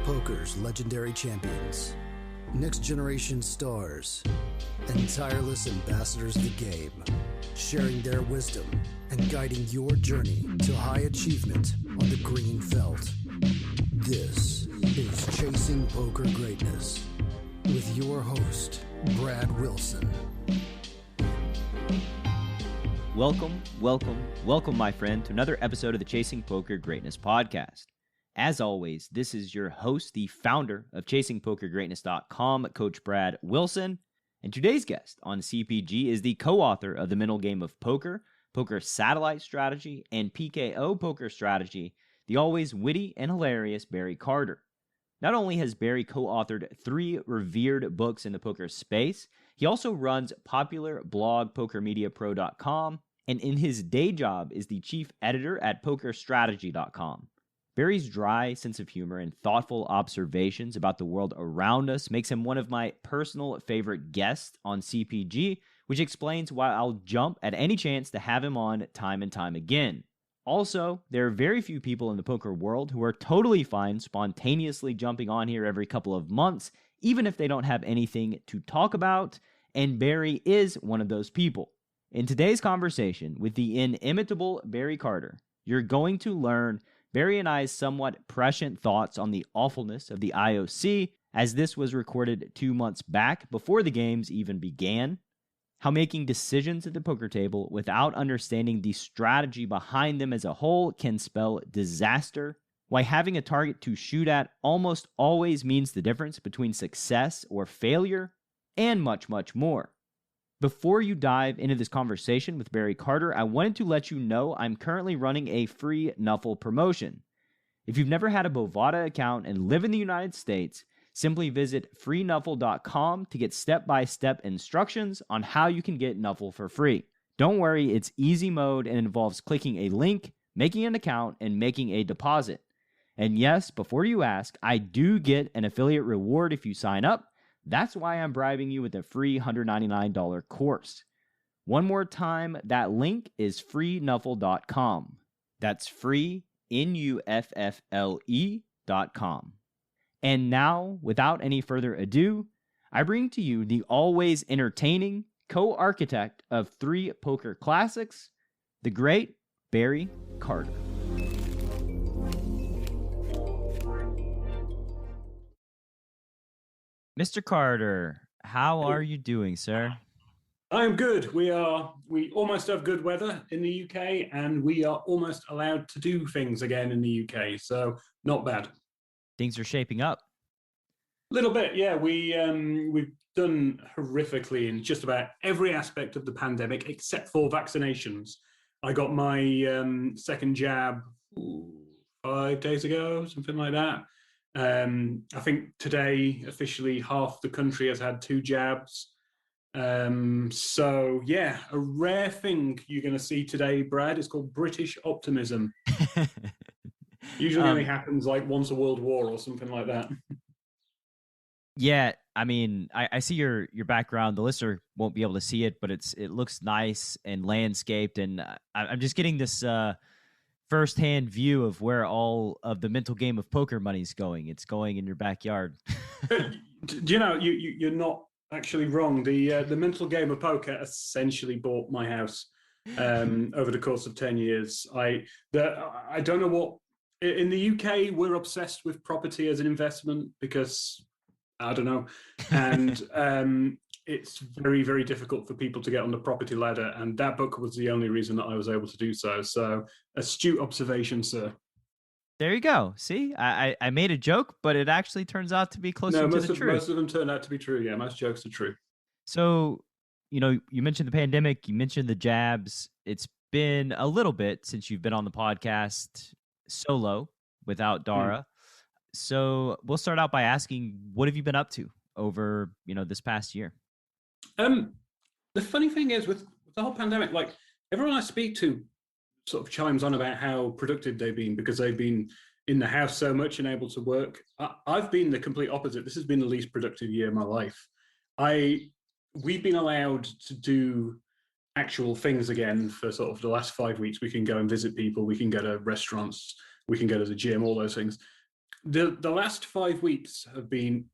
Poker's legendary champions, next-generation stars, and tireless ambassadors of the game, sharing their wisdom and guiding your journey to high achievement on the green felt. This is Chasing Poker Greatness with your host, Brad Wilson. Welcome, my friend, to another episode of the Chasing Poker Greatness podcast. As always, this is your host, the founder of ChasingPokerGreatness.com, Coach Brad Wilson. And today's guest on CPG is the co-author of The Mental Game of Poker, Poker Satellite Strategy, and PKO Poker Strategy, the always witty and hilarious Barry Carter. Not only has Barry co-authored 3 revered books in the poker space, he also runs popular blog PokerMediaPro.com, and in his day job is the chief editor at PokerStrategy.com. Barry's dry sense of humor and thoughtful observations about the world around us makes him one of my personal favorite guests on CPG, which explains why I'll jump at any chance to have him on time and time again. Also, there are very few people in the poker world who are totally fine spontaneously jumping on here every couple of months, even if they don't have anything to talk about, and Barry is one of those people. In today's conversation with the inimitable Barry Carter, you're going to learn Barry and I's somewhat prescient thoughts on the awfulness of the IOC, as this was recorded 2 months back before the games even began, how making decisions at the poker table without understanding the strategy behind them as a whole can spell disaster, why having a target to shoot at almost always means the difference between success or failure, and much, much more. Before you dive into this conversation with Barry Carter, I wanted to let you know I'm currently running a free Nuffle promotion. If you've never had a Bovada account and live in the United States, simply visit freenuffle.com to get step-by-step instructions on how you can get Nuffle for free. Don't worry, it's easy mode and involves clicking a link, making an account, and making a deposit. And yes, before you ask, I do get an affiliate reward if you sign up. That's why I'm bribing you with a free $199 course. One more time, that link is freenuffle.com. That's free, Nuffle.com. And now, without any further ado, I bring to you the always entertaining co-architect of 3 poker classics, the great Barry Carter. Mr. Carter, how are you doing, sir? I'm good. We almost have good weather in the UK, and we are almost allowed to do things again in the UK, so not bad. Things are shaping up. A little bit, yeah. We've done horrifically in just about every aspect of the pandemic except for vaccinations. I got my second jab 5 days ago, something like that. I think today, officially, half the country has had 2 jabs. So, yeah, a rare thing you're going to see today, Brad, is called British optimism. Usually only happens like once a world war or something like that. Yeah, I mean, I see your background. The listener won't be able to see it, but it looks nice and landscaped, and I'm just getting this firsthand view of where all of the mental game of poker money's going. It's going in your backyard. Do you know, you're not actually wrong. The mental game of poker essentially bought my house over the course of 10 years. I don't know what. In the UK, we're obsessed with property as an investment because, I don't know, and it's very, very difficult for people to get on the property ladder, and that book was the only reason that I was able to do so. So, astute observation, sir. There you go. See, I made a joke, but it actually turns out to be closer to the truth. Most of them turn out to be true, yeah. Most jokes are true. So, you mentioned the pandemic, you mentioned the jabs. It's been a little bit since you've been on the podcast solo without Dara. So we'll start out by asking, what have you been up to over, this past year? The funny thing is with the whole pandemic, like everyone I speak to sort of chimes on about how productive they've been because they've been in the house so much and able to work. I've been the complete opposite. This has been the least productive year of my life. We've been allowed to do actual things again for sort of the last 5 weeks. We can go and visit people. We can go to restaurants. We can go to the gym, all those things. the last 5 weeks have been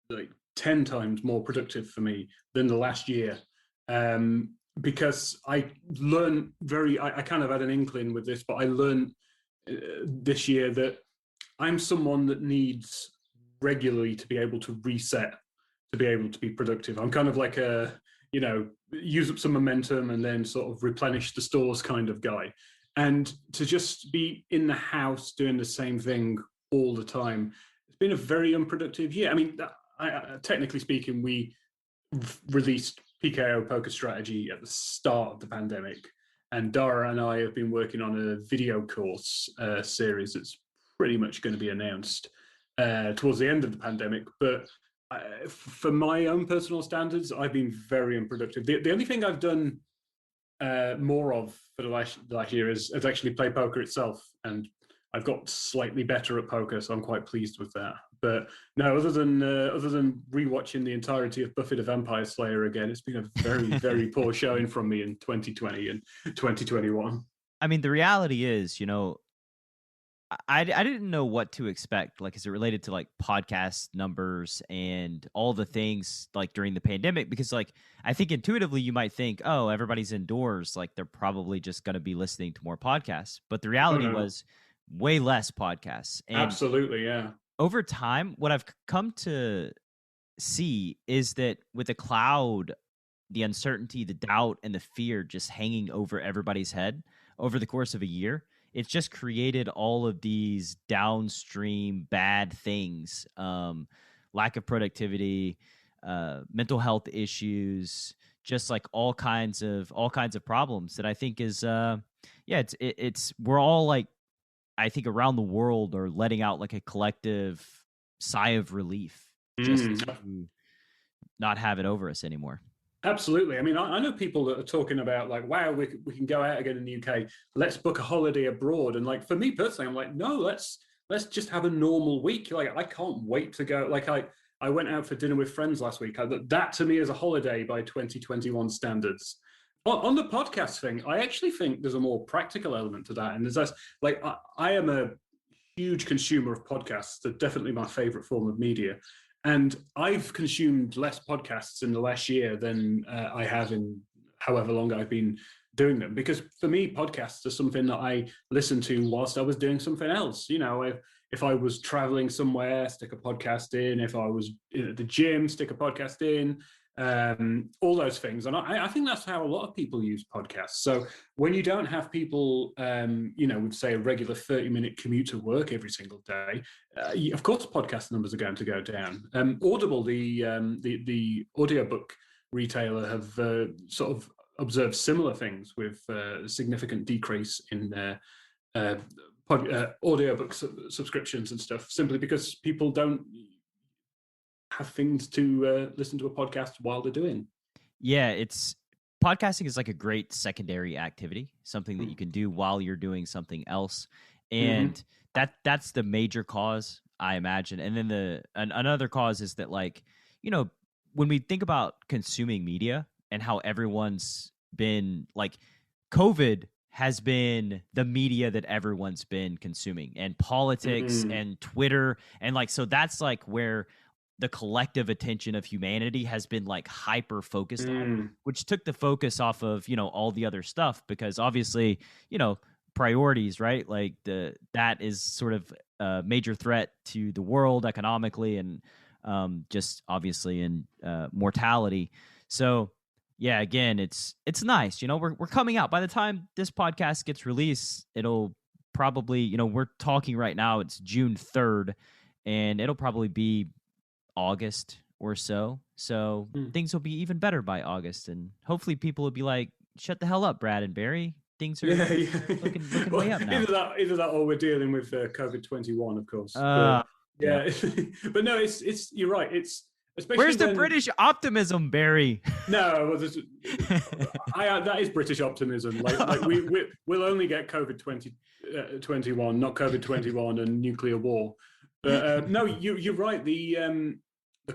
like 10 times more productive for me than the last year. Because I learned I kind of had an inkling with this, but I learned this year that I'm someone that needs regularly to be able to reset, to be able to be productive. I'm kind of like use up some momentum and then sort of replenish the stores kind of guy. And to just be in the house doing the same thing all the time, it's been a very unproductive year. I mean, technically speaking, we released PKO Poker Strategy at the start of the pandemic, and Dara and I have been working on a video course series that's pretty much going to be announced towards the end of the pandemic. But for my own personal standards, I've been very unproductive. The only thing I've done more of for the last year is actually play poker itself, and I've got slightly better at poker, so I'm quite pleased with that. But no, other than rewatching the entirety of Buffy the Vampire Slayer again, it's been a very, very poor showing from me in 2020 and 2021. I mean, the reality is, I didn't know what to expect, like, as it related to like podcast numbers and all the things like during the pandemic, because like I think intuitively you might think, oh, everybody's indoors, like they're probably just going to be listening to more podcasts. But the reality was way less podcasts. And absolutely, yeah. Over time, what I've come to see is that with the cloud, the uncertainty, the doubt, and the fear just hanging over everybody's head over the course of a year, it's just created all of these downstream bad things, lack of productivity, mental health issues, just like all kinds of problems that I think is, it's we're all like, I think around the world are letting out like a collective sigh of relief just to not have it over us anymore. Absolutely. I mean, I know people that are talking about like, wow, we can go out again in the UK. Let's book a holiday abroad. And like, for me personally, I'm like, no, let's just have a normal week. Like, I can't wait to go. Like, I went out for dinner with friends last week. That to me is a holiday by 2021 standards. On the podcast thing, I actually think there's a more practical element to that. And there's like, I am a huge consumer of podcasts. They're definitely my favorite form of media. And I've consumed less podcasts in the last year than I have in however long I've been doing them. Because for me, podcasts are something that I listen to whilst I was doing something else. If I was traveling somewhere, stick a podcast in. If I was at the gym, stick a podcast in. All those things. And I think that's how a lot of people use podcasts. So when you don't have people, would say a regular 30-minute commute to work every single day, of course, podcast numbers are going to go down. Audible, the audiobook retailer, have sort of observed similar things with a significant decrease in their audiobook subscriptions and stuff, simply because people don't have things to listen to a podcast while they're doing. Yeah, podcasting is like a great secondary activity, something that you can do while you're doing something else. And that's the major cause, I imagine. And then another cause is that, like, when we think about consuming media and how everyone's been like, COVID has been the media that everyone's been consuming, and politics and Twitter. And like, so that's like where the collective attention of humanity has been like hyper focused on, which took the focus off of, all the other stuff, because obviously, priorities, right? Like that is sort of a major threat to the world economically and just obviously in mortality. So yeah, again, it's nice. We're coming out. By the time this podcast gets released, it'll probably, we're talking right now, it's June 3rd, and it'll probably be August or so. So things will be even better by August, and hopefully people will be like, shut the hell up, Brad and Barry. Things are looking well, way up now. Either that or we're dealing with COVID-21, of course. Yeah. But no, it's you're right. It's especially where's the British optimism, Barry? No, that is British optimism. Like we'll only get COVID-21, not COVID-21 and nuclear war. But no, you're right. The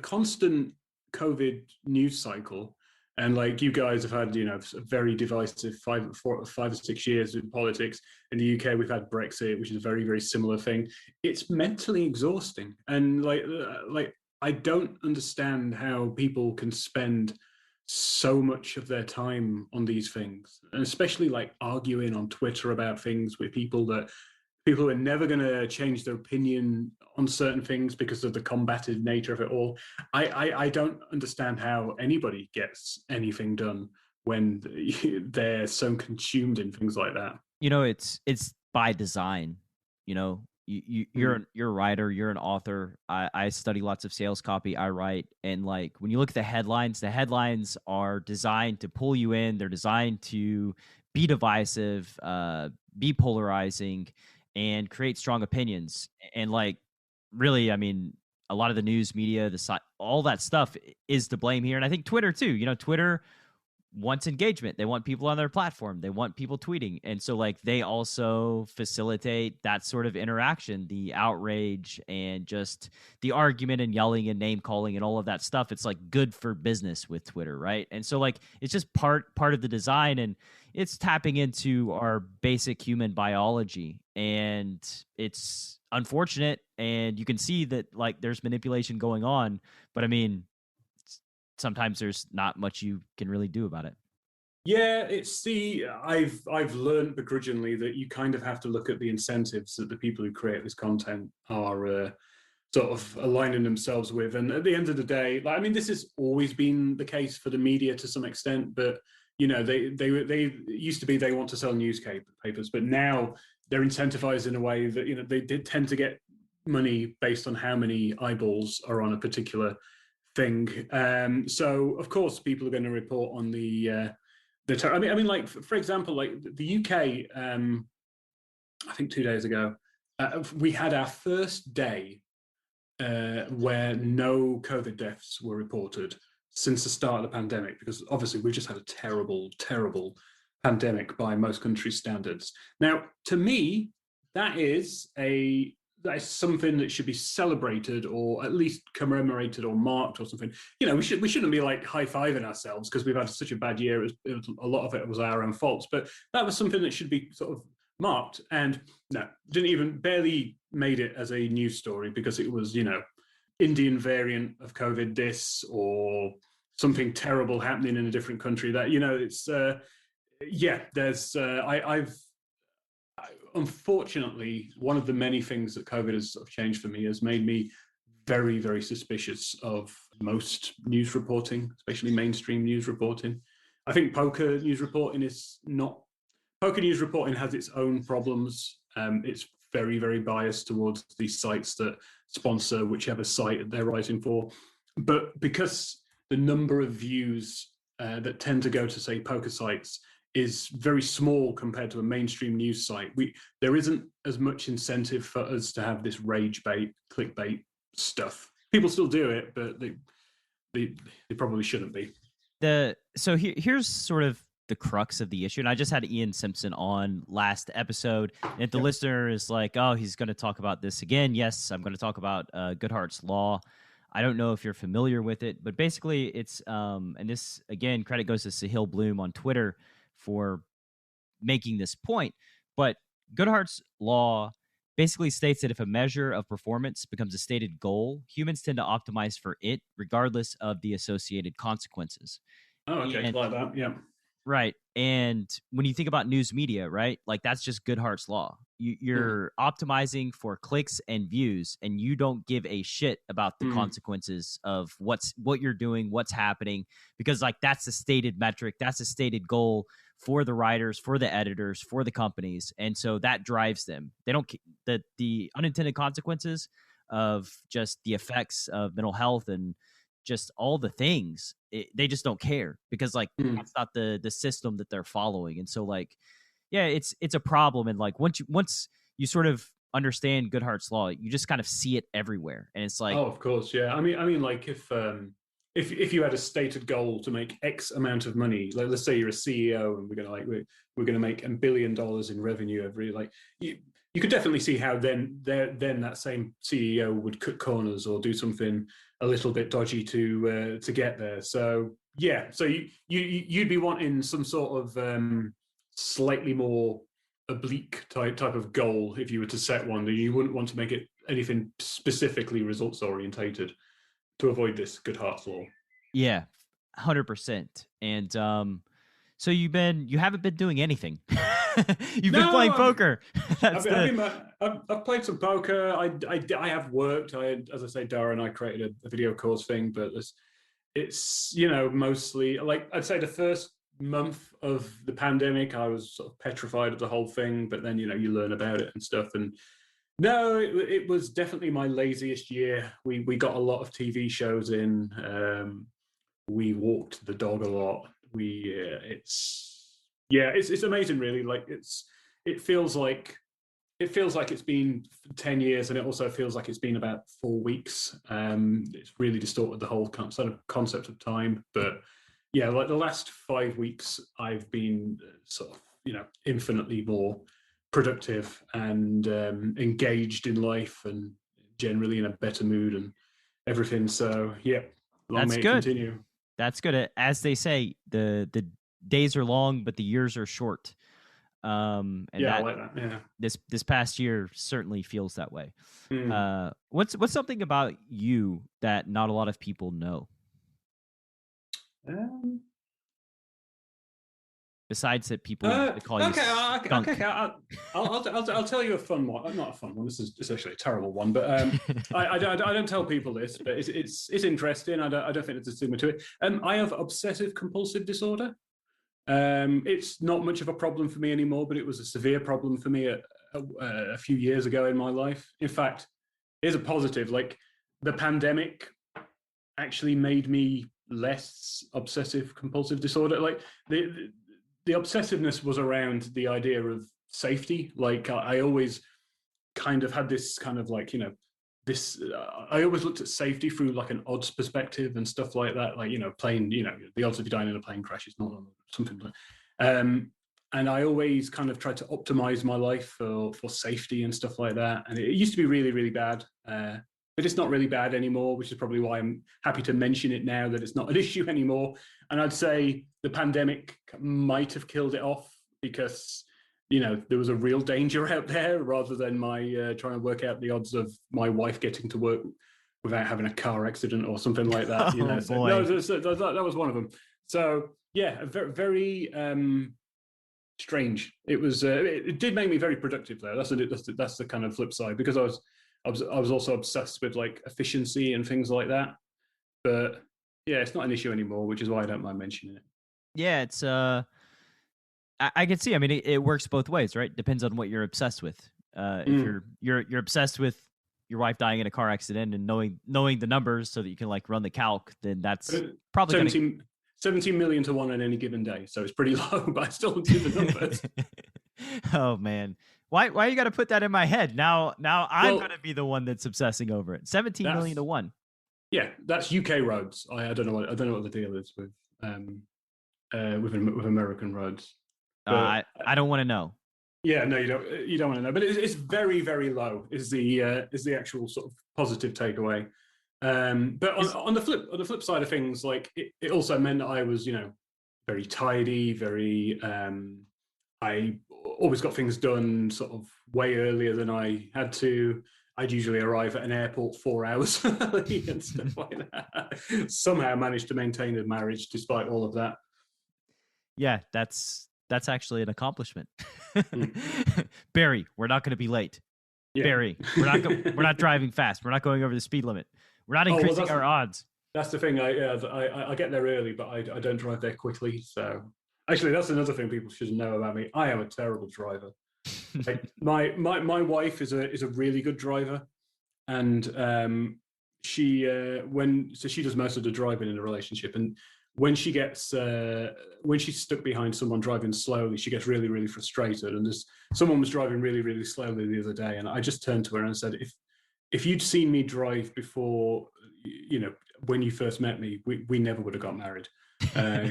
constant COVID news cycle And like you guys have had, a very divisive 5 or 6 years in politics. In the UK, we've had Brexit, which is a very, very similar thing. It's mentally exhausting, and like I don't understand how people can spend so much of their time on these things, and especially like arguing on Twitter about things with people who are never going to change their opinion on certain things because of the combative nature of it all. I don't understand how anybody gets anything done when they're so consumed in things like that. It's by design. You're a writer, you're an author. I study lots of sales copy. I write, and like when you look at the headlines are designed to pull you in. They're designed to be divisive, be polarizing, and create strong opinions. And like, really, I mean, a lot of the news media, all that stuff is to blame here. And I think Twitter too. Twitter wants engagement. They want people on their platform. They want people tweeting. And so like they also facilitate that sort of interaction, the outrage and just the argument and yelling and name calling and all of that stuff. It's like good for business with Twitter, right? And so like it's just part of the design, and it's tapping into our basic human biology. And it's unfortunate, and you can see that like there's manipulation going on, but I mean, sometimes there's not much you can really do about it. Yeah, I've learned begrudgingly that you kind of have to look at the incentives that the people who create this content are sort of aligning themselves with. And at the end of the day, like, I mean, this has always been the case for the media to some extent, but they used to be they want to sell newspapers, but now they're incentivized in a way that they did tend to get money based on how many eyeballs are on a particular thing. So of course, people are going to report on the. I mean, like for example, like the UK. I think 2 days ago, we had our first day where no COVID deaths were reported since the start of the pandemic, because obviously we've just had a terrible, terrible pandemic by most countries' standards. Now, to me, that is something that should be celebrated or at least commemorated or marked or something. We shouldn't be like high-fiving ourselves because we've had such a bad year. A lot of it was our own faults, but that was something that should be sort of marked. And no, barely made it as a news story because it was, Indian variant of COVID this or something terrible happening in a different country. That it's I've unfortunately, one of the many things that COVID has sort of changed for me has made me very, very suspicious of most news reporting, especially mainstream news reporting. I think poker news reporting has its own problems. It's very, very biased towards these sites that sponsor whichever site they're writing for. But because the number of views that tend to go to, say, poker sites is very small compared to a mainstream news site, there isn't as much incentive for us to have this rage bait, clickbait stuff. People still do it, but they probably shouldn't be. Here's sort of the crux of the issue, and I just had Ian Simpson on last episode, and if the listener is like, oh, he's going to talk about this again, yes, I'm going to talk about Goodhart's Law. I don't know if you're familiar with it, but basically it's and this again, credit goes to Sahil Bloom on Twitter for making this point, but Goodhart's Law basically states that if a measure of performance becomes a stated goal, humans tend to optimize for it regardless of the associated consequences. Oh, okay, like that, yeah. Right. And when you think about news media, right, like that's just Goodhart's Law. You're optimizing for clicks and views, and you don't give a shit about the consequences of what you're doing, what's happening, because like that's a stated metric, that's a stated goal for the writers, for the editors, for the companies, and so that drives them. They don't the unintended consequences of just the effects of mental health and just all the things, they just don't care because like that's not the system that they're following. And so like, yeah, it's a problem. And like once you sort of understand Goodhart's Law, you just kind of see it everywhere. And it's like, oh, of course, yeah. I mean, like if you had a stated goal to make X amount of money, like let's say you're a CEO and we're gonna make $1 billion in revenue every, like you could definitely see how then that same CEO would cut corners or do something a little bit dodgy to get there. So Yeah, so you'd be wanting some sort of slightly more oblique type of goal if you were to set one. You wouldn't want to make it anything specifically results orientated to avoid this good heart law. Yeah, 100%. And so you haven't been doing anything. You've been playing poker. I've played some poker. I have worked. As I say, Dara and I created a video course thing, but it's mostly like I'd say the first month of the pandemic, I was sort of petrified of the whole thing. But then you learn about it and stuff. And no, it was definitely my laziest year. We got a lot of TV shows in. We walked the dog a lot. It's amazing, really. Like it feels like it's been 10 years, and it also feels like it's been about 4 weeks. It's really distorted the whole sort of concept of time. But yeah, like the last 5 weeks, I've been sort of infinitely more productive and engaged in life, and generally in a better mood and everything. So yeah, long may it continue. That's good. As they say, the days are long, but the years are short. And I like that. Yeah. This past year certainly feels that way. Mm. What's something about you that not a lot of people know? Besides that, people call you skunk. Okay. I'll tell you a fun one. Not a fun one. This is actually a terrible one. But I don't tell people this, but it's interesting. I don't think there's a stigma to it. I have obsessive compulsive disorder. It's not much of a problem for me anymore, but it was a severe problem for me a few years ago in my life. In fact, here's a positive. Like the pandemic actually made me less obsessive compulsive disorder. Like the obsessiveness was around the idea of safety. Like I always kind of had this kind of like, this, I always looked at safety through like an odds perspective and stuff like that. Like, plane, the odds of you dying in a plane crash is not something like and I always kind of tried to optimize my life for safety and stuff like that. And it used to be really, really bad. But it's not really bad anymore, which is probably why I'm happy to mention it now that it's not an issue anymore. And I'd say the pandemic might have killed it off because, there was a real danger out there rather than my trying to work out the odds of my wife getting to work without having a car accident or something like that. Boy. That was one of them. So yeah, very, very strange. It was. It did make me very productive though. That's the kind of flip side, because I was also obsessed with like efficiency and things like that. But yeah, it's not an issue anymore, which is why I don't mind mentioning it. Yeah, it's I can see. I mean, it works both ways, right? Depends on what you're obsessed with. If you're obsessed with your wife dying in a car accident and knowing the numbers so that you can like run the calc, then that's probably 17 million to 1 on any given day. So it's pretty low, but I still do the numbers. Oh man. Why you got to put that in my head? Now I'm going to be the one that's obsessing over it. 17 million to 1. Yeah, that's UK roads. I don't know what the deal is with American roads. I don't want to know. Yeah, no, you don't want to know. But it's very, very low. Is the actual sort of positive takeaway. But on the flip side of things, like it also meant that I was very tidy, very I always got things done sort of way earlier than I had to. I'd usually arrive at an airport 4 hours early and stuff like that. Somehow managed to maintain a marriage despite all of that. Yeah, that's actually an accomplishment. Barry, we're not going to be late. Yeah. Barry, we're not driving fast. We're not going over the speed limit. We're not increasing our odds. That's the thing. I get there early, but I don't drive there quickly. So actually, that's another thing people should know about me. I am a terrible driver. Like, my wife is a really good driver, and she does most of the driving in the relationship. And when she's stuck behind someone driving slowly, she gets really, really frustrated. And someone was driving really, really slowly the other day, and I just turned to her and said, if you'd seen me drive before, when you first met me, we never would have got married.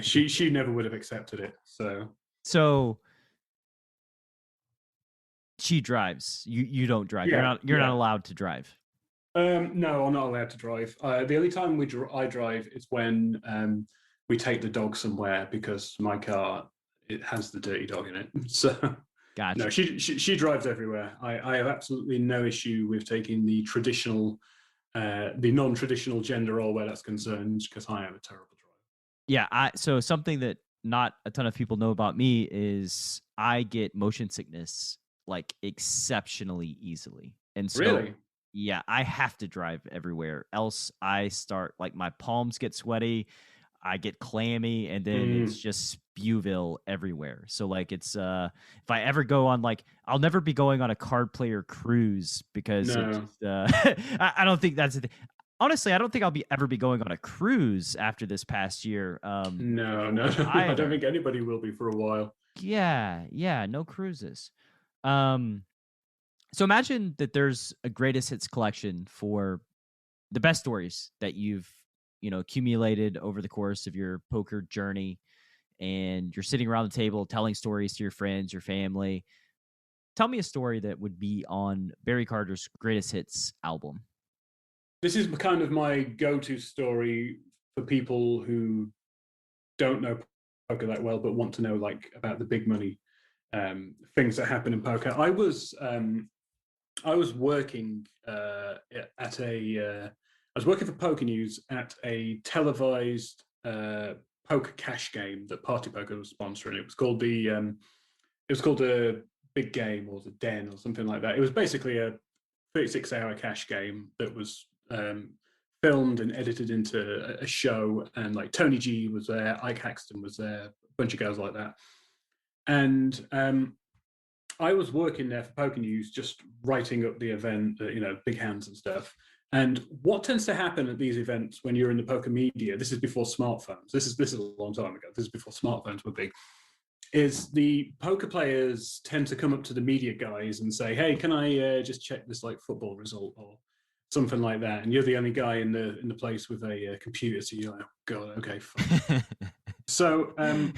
She never would have accepted it. So she drives. You don't drive. Yeah, you're not allowed to drive. No, I'm not allowed to drive. The only time I drive is when we take the dog somewhere because my car, it has the dirty dog in it. So Gotcha. no, she drives everywhere. I have absolutely no issue with taking the non-traditional gender role where that's concerned, because I am a terrible driver. Yeah, so something that not a ton of people know about me is I get motion sickness like exceptionally easily. And so Really? yeah, I have to drive everywhere. Else I start like my palms get sweaty, I get clammy, and then it's just spewville everywhere. So like it's if I ever go on like I'll never be going on a card player cruise because it No. just I don't think that's the thing. Honestly, I don't think I'll ever be going on a cruise after this past year. No, I don't think anybody will be for a while. Yeah, no cruises. So imagine that there's a greatest hits collection for the best stories that you've, accumulated over the course of your poker journey, and you're sitting around the table telling stories to your friends, your family. Tell me a story that would be on Barry Carter's greatest hits album. This is kind of my go-to story for people who don't know poker that well, but want to know like about the big money things that happen in poker. I was working I was working for Poker News at a televised poker cash game that Party Poker was sponsoring. It was called the Big Game or the Den or something like that. It was basically a 36-hour cash game that was filmed and edited into a show, and like Tony G was there, Ike Haxton was there, a bunch of guys like that. And I was working there for Poker News, just writing up the event, big hands and stuff. And what tends to happen at these events when you're in the poker media, this is before smartphones, this is a long time ago, this is before smartphones were big, is the poker players tend to come up to the media guys and say, hey, can I just check this like football result or something like that? And you're the only guy in the place with a computer, so you're like, oh God, okay, fine. So there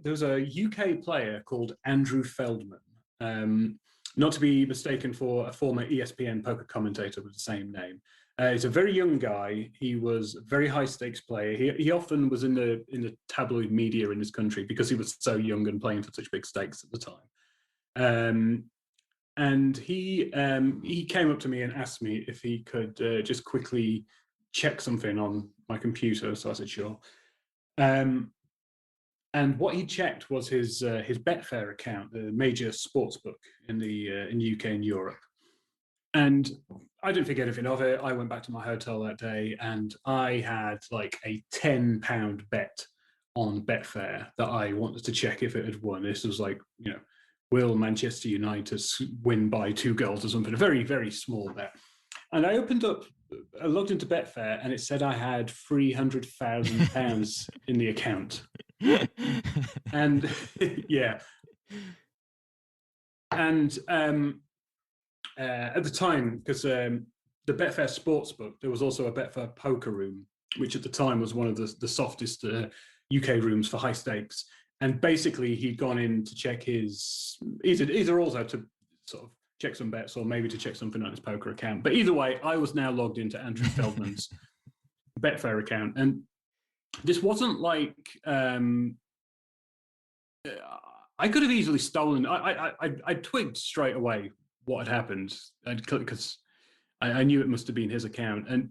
was a UK player called Andrew Feldman, not to be mistaken for a former ESPN poker commentator with the same name. He's a very young guy. He was a very high stakes player. He often was in the tabloid media in this country because he was so young and playing for such big stakes at the time. And he came up to me and asked me if he could just quickly check something on my computer. So I said, sure. And what he checked was his Betfair account, the major sports book in UK and Europe. And I didn't think anything of it. I went back to my hotel that day, and I had like a £10 bet on Betfair that I wanted to check if it had won. This was like, will Manchester United win by 2 goals or something? A very, very small bet. And I logged into Betfair, and it said I had £300,000 in the account. And yeah. And at the time, because the Betfair Sportsbook, there was also a Betfair Poker Room, which at the time was one of the softest UK rooms for high stakes. And basically, he'd gone in to check his either also to sort of check some bets or maybe to check something on his poker account. But either way, I was now logged into Andrew Feldman's Betfair account, and this wasn't like I could have easily stolen. I twigged straight away what had happened because I knew it must have been his account, and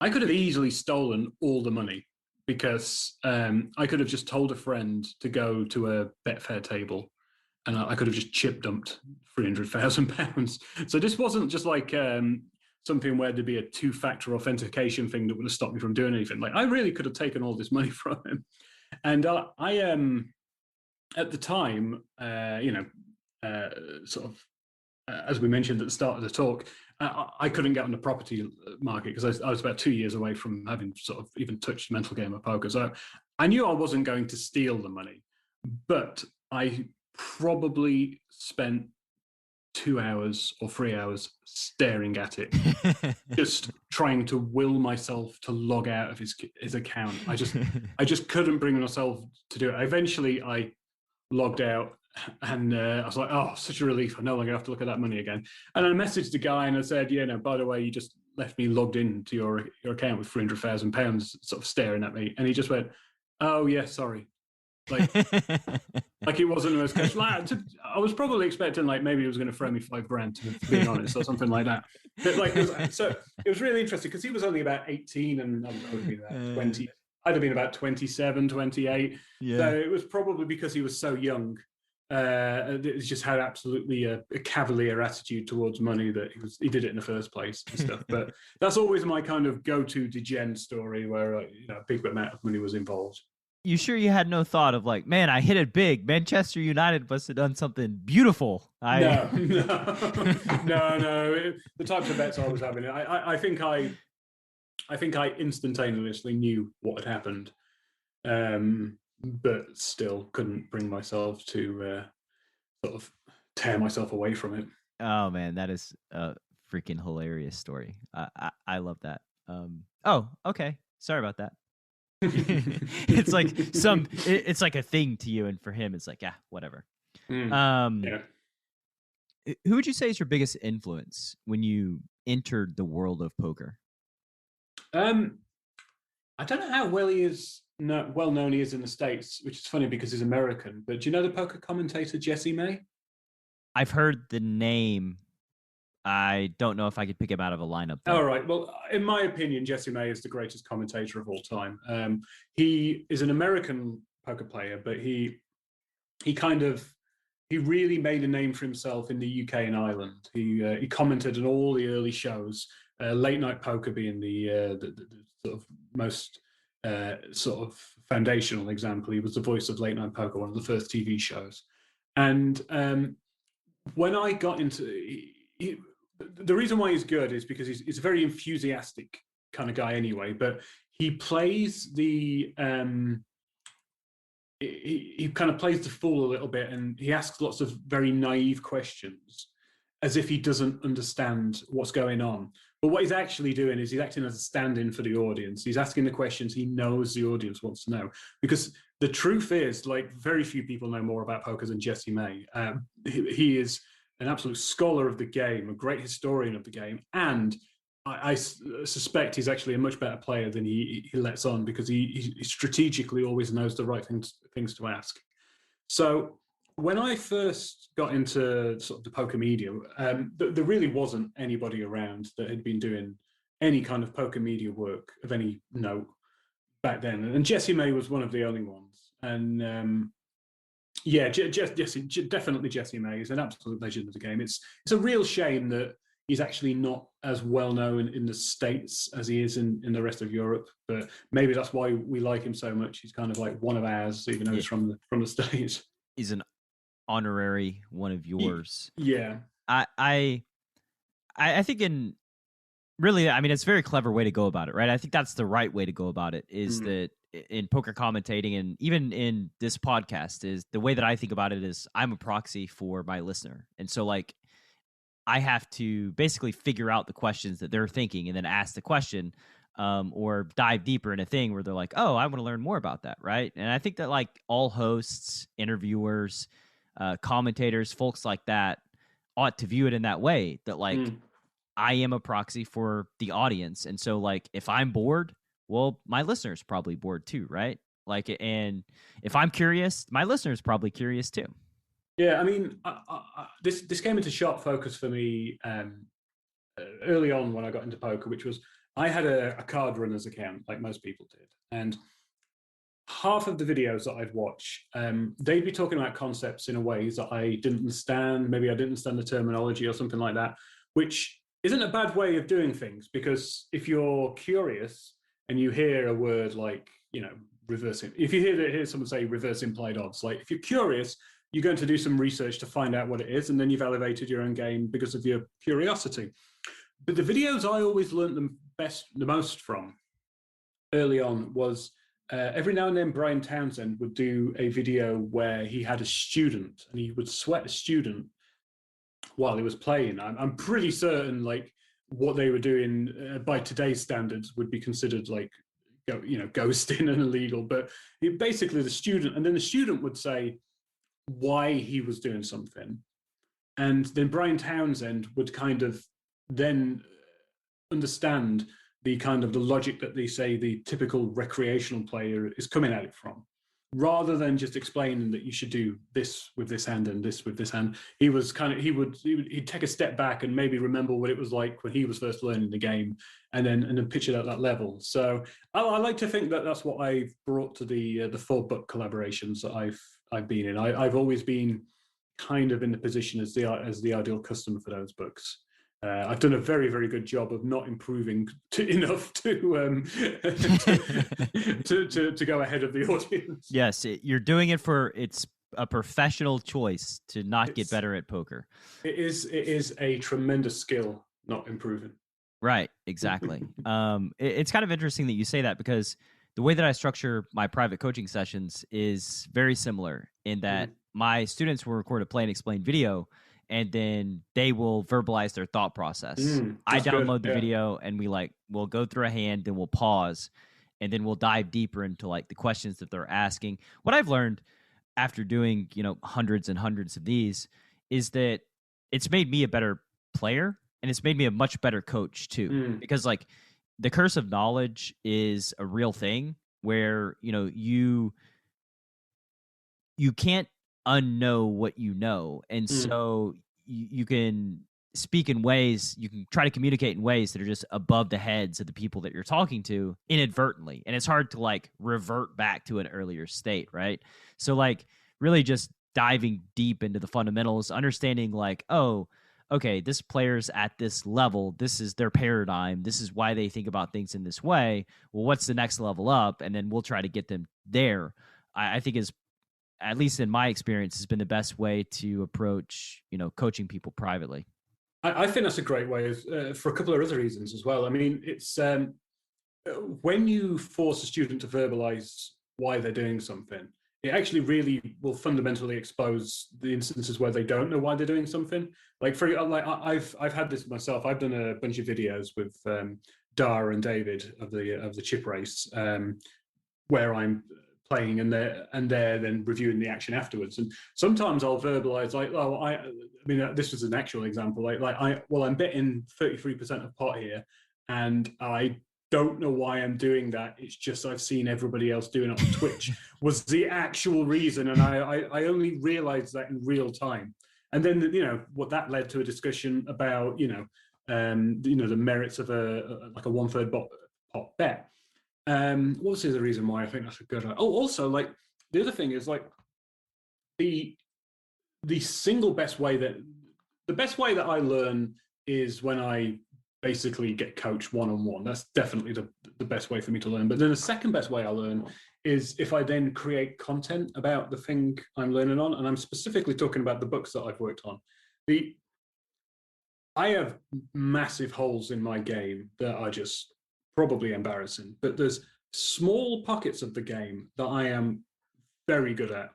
I could have easily stolen all the money because I could have just told a friend to go to a Betfair table, and I could have just chip dumped £300,000. So this wasn't just like something where there'd be a 2-factor authentication thing that would have stopped me from doing anything. Like I really could have taken all this money from him, and I at the time, sort of. As we mentioned at the start of the talk, I couldn't get on the property market because I was about 2 years away from having sort of even touched mental game of poker. So I knew I wasn't going to steal the money, but I probably spent 2 hours or 3 hours staring at it, just trying to will myself to log out of his account. I just couldn't bring myself to do it. Eventually, I logged out And I was like, oh, such a relief. I no longer have to look at that money again. And I messaged the guy and I said, yeah, no, by the way, you just left me logged into your account with £300,000 sort of staring at me. And he just went, oh, yeah, sorry. Like, like it wasn't the most casual. I was probably expecting like maybe he was going to throw me $5,000 to be honest, or something like that. But like, it was really interesting because he was only about 18 and I would have been about 20. I'd have been about 27, 28. Yeah. So it was probably because he was so young. It just had absolutely a cavalier attitude towards money that he did it in the first place and stuff. But that's always my kind of go-to degen story where a big amount of money was involved. You sure you had no thought of like, man, I hit it big. Manchester United must have done something beautiful. No. The types of bets I was having, I think I instantaneously knew what had happened, but still couldn't bring myself to sort of tear myself away from it. Oh man, that is a freaking hilarious story. I love that. Oh, okay. Sorry about that. It's like it's like a thing to you, and for him it's like, yeah, whatever. Yeah. Who would you say is your biggest influence when you entered the world of poker? I don't know how well known he is in the States, which is funny because he's American, but do you know the poker commentator Jesse May? I've heard the name. I don't know if I could pick him out of a lineup, though. All right. Well, in my opinion, Jesse May is the greatest commentator of all time. He is an American poker player, but he really made a name for himself in the UK and Ireland. He commented on all the early shows, Late Night Poker being the sort of most sort of foundational example. He was the voice of Late Night Poker, one of the first TV shows. And when I got into the reason why he's good is because he's a very enthusiastic kind of guy anyway, but he plays he kind of plays the fool a little bit, and he asks lots of very naive questions as if he doesn't understand what's going on. But what he's actually doing is he's acting as a stand-in for the audience. He's asking the questions he knows the audience wants to know. Because the truth is, like, very few people know more about poker than Jesse May. He is an absolute scholar of the game, a great historian of the game, and I suspect he's actually a much better player than he lets on, because he strategically always knows the right things to ask. So when I first got into sort of the poker media, there really wasn't anybody around that had been doing any kind of poker media work of any note back then. And Jesse May was one of the only ones. And yeah, definitely Jesse May is an absolute legend of the game. It's a real shame that he's actually not as well known in the States as he is in the rest of Europe. But maybe that's why we like him so much. He's kind of like one of ours, even though he's from the States. He's an honorary one of yours. Yeah. I think really, I mean, it's a very clever way to go about it, right? I think that's the right way to go about it, is that in poker commentating, and even in this podcast, is the way that I think about it is I'm a proxy for my listener. And so like, I have to basically figure out the questions that they're thinking and then ask the question, or dive deeper in a thing where they're like, oh, I want to learn more about that. Right. And I think that like all hosts, interviewers, commentators, folks like that ought to view it in that way, that like, I am a proxy for the audience. And so like, if I'm bored, well, my listener's probably bored too, right? Like, and if I'm curious, my listener's probably curious too. Yeah, I mean, this came into sharp focus for me early on when I got into poker, which was I had a card runner's account, like most people did. And half of the videos that I'd watch, they'd be talking about concepts in a ways that I didn't understand. Maybe I didn't understand the terminology or something like that, which isn't a bad way of doing things, because if you're curious and you hear a word like, reversing, if you hear someone say reverse implied odds, like if you're curious, you're going to do some research to find out what it is, and then you've elevated your own game because of your curiosity. But the videos I always learned the most from early on was every now and then Brian Townsend would do a video where he had a student and he would sweat a student while he was playing. I'm pretty certain like what they were doing by today's standards would be considered like, ghosting and illegal. But basically the student would say, why he was doing something. And then Brian Townsend would kind of then understand the kind of the logic that they say the typical recreational player is coming at it from, rather than just explaining that you should do this with this hand and this with this hand. He was kind of he'd take a step back and maybe remember what it was like when he was first learning the game, and then pitch it at that level. So I like to think that that's what I've brought to the 4-book collaborations that I've been in. I've always been kind of in the position as the ideal customer for those books. I've done a very, very good job of not improving enough to go ahead of the audience. Yes, you're doing it for it's a professional choice to not get better at poker. It is a tremendous skill not improving. Right, exactly. It's kind of interesting that you say that, because the way that I structure my private coaching sessions is very similar in that my students will record a play and explain video, and then they will verbalize their thought process. I download the video, and we'll go through a hand, then we'll pause, and then we'll dive deeper into like the questions that they're asking. What I've learned after doing, hundreds and hundreds of these is that it's made me a better player, and it's made me a much better coach too. Because like the curse of knowledge is a real thing where, you can't unknow what you know. And so you can speak in ways, you can try to communicate in ways that are just above the heads of the people that you're talking to inadvertently. And it's hard to like revert back to an earlier state, right? So like really just diving deep into the fundamentals, understanding like, oh, okay, this player's at this level, this is their paradigm, this is why they think about things in this way. Well, what's the next level up? And then we'll try to get them there. I think is, at least in my experience, has been the best way to approach, coaching people privately. I think that's a great way for a couple of other reasons as well. I mean, it's when you force a student to verbalize why they're doing something, it actually really will fundamentally expose the instances where they don't know why they're doing something. Like I've had this myself. I've done a bunch of videos with Dara and David of the chip race, where I'm playing and they're then reviewing the action afterwards. And sometimes I'll verbalize like, oh, I mean, this was an actual example. I'm betting 33% of pot here, and I don't know why I'm doing that. It's just I've seen everybody else doing it on Twitch was the actual reason, and I only realized that in real time. And then what that led to a discussion about the merits of a 1/3 pot bet. What was the reason why I think that's a good idea? Oh, also, like the other thing is like the best way that I learn is when I basically get coached one-on-one. That's definitely the best way for me to learn. But then the second best way I learn is if I then create content about the thing I'm learning on, and I'm specifically talking about the books that I've worked on. I have massive holes in my game that are just probably embarrassing, but there's small pockets of the game that I am very good at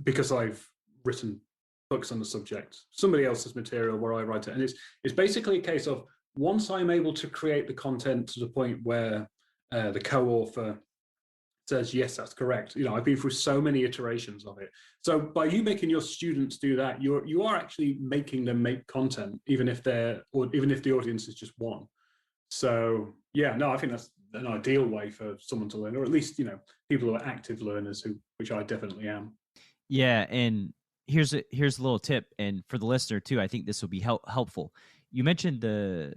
because I've written books on the subject, somebody else's material where I write it. And it's basically a case of once I'm able to create the content to the point where the co-author says, yes, that's correct. I've been through so many iterations of it. So by you making your students do that, you are actually making them make content, even if the audience is just one. So yeah, no, I think that's an ideal way for someone to learn, or at least people who are active learners, which I definitely am. Yeah, and here's a little tip, and for the listener too, I think this will be helpful. You mentioned the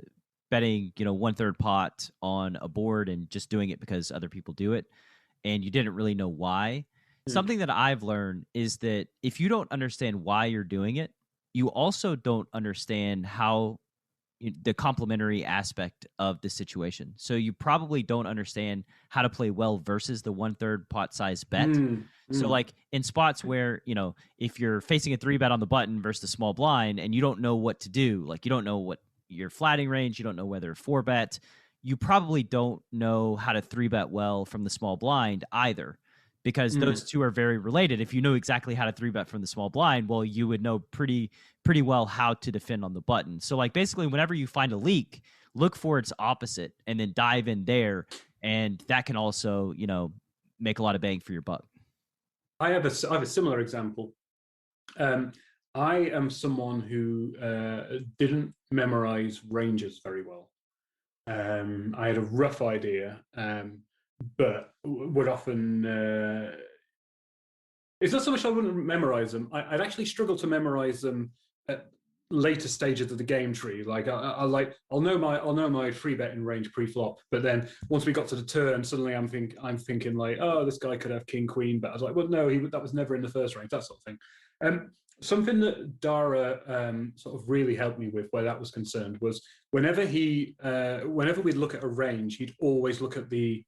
betting 1/3 pot on a board and just doing it because other people do it, and you didn't really know why. Something that I've learned is that if you don't understand why you're doing it, you also don't understand how the complementary aspect of the situation. So you probably don't understand how to play well versus the 1/3 pot size bet. So like in spots where, if you're facing a 3-bet on the button versus a small blind and you don't know what to do, like you don't know what your flatting range, you don't know whether 4-bet, you probably don't know how to 3-bet well from the small blind either, because those two are very related. If you know exactly how to 3-bet from the small blind, well, you would know pretty well how to defend on the button. So like basically whenever you find a leak, look for its opposite and then dive in there. And that can also, make a lot of bang for your buck. I have a similar example. I am someone who didn't memorize ranges very well. I had a rough idea, but would often. It's not so much I wouldn't memorize them. I'd actually struggle to memorize them at later stages of the game tree. Like I'll know my free betting range pre-flop, but then once we got to the turn, suddenly I'm thinking like, oh, this guy could have king queen, but I was like, well, no, that was never in the first range, that sort of thing. Something that Dara sort of really helped me with where that was concerned was whenever we'd look at a range, he'd always look at the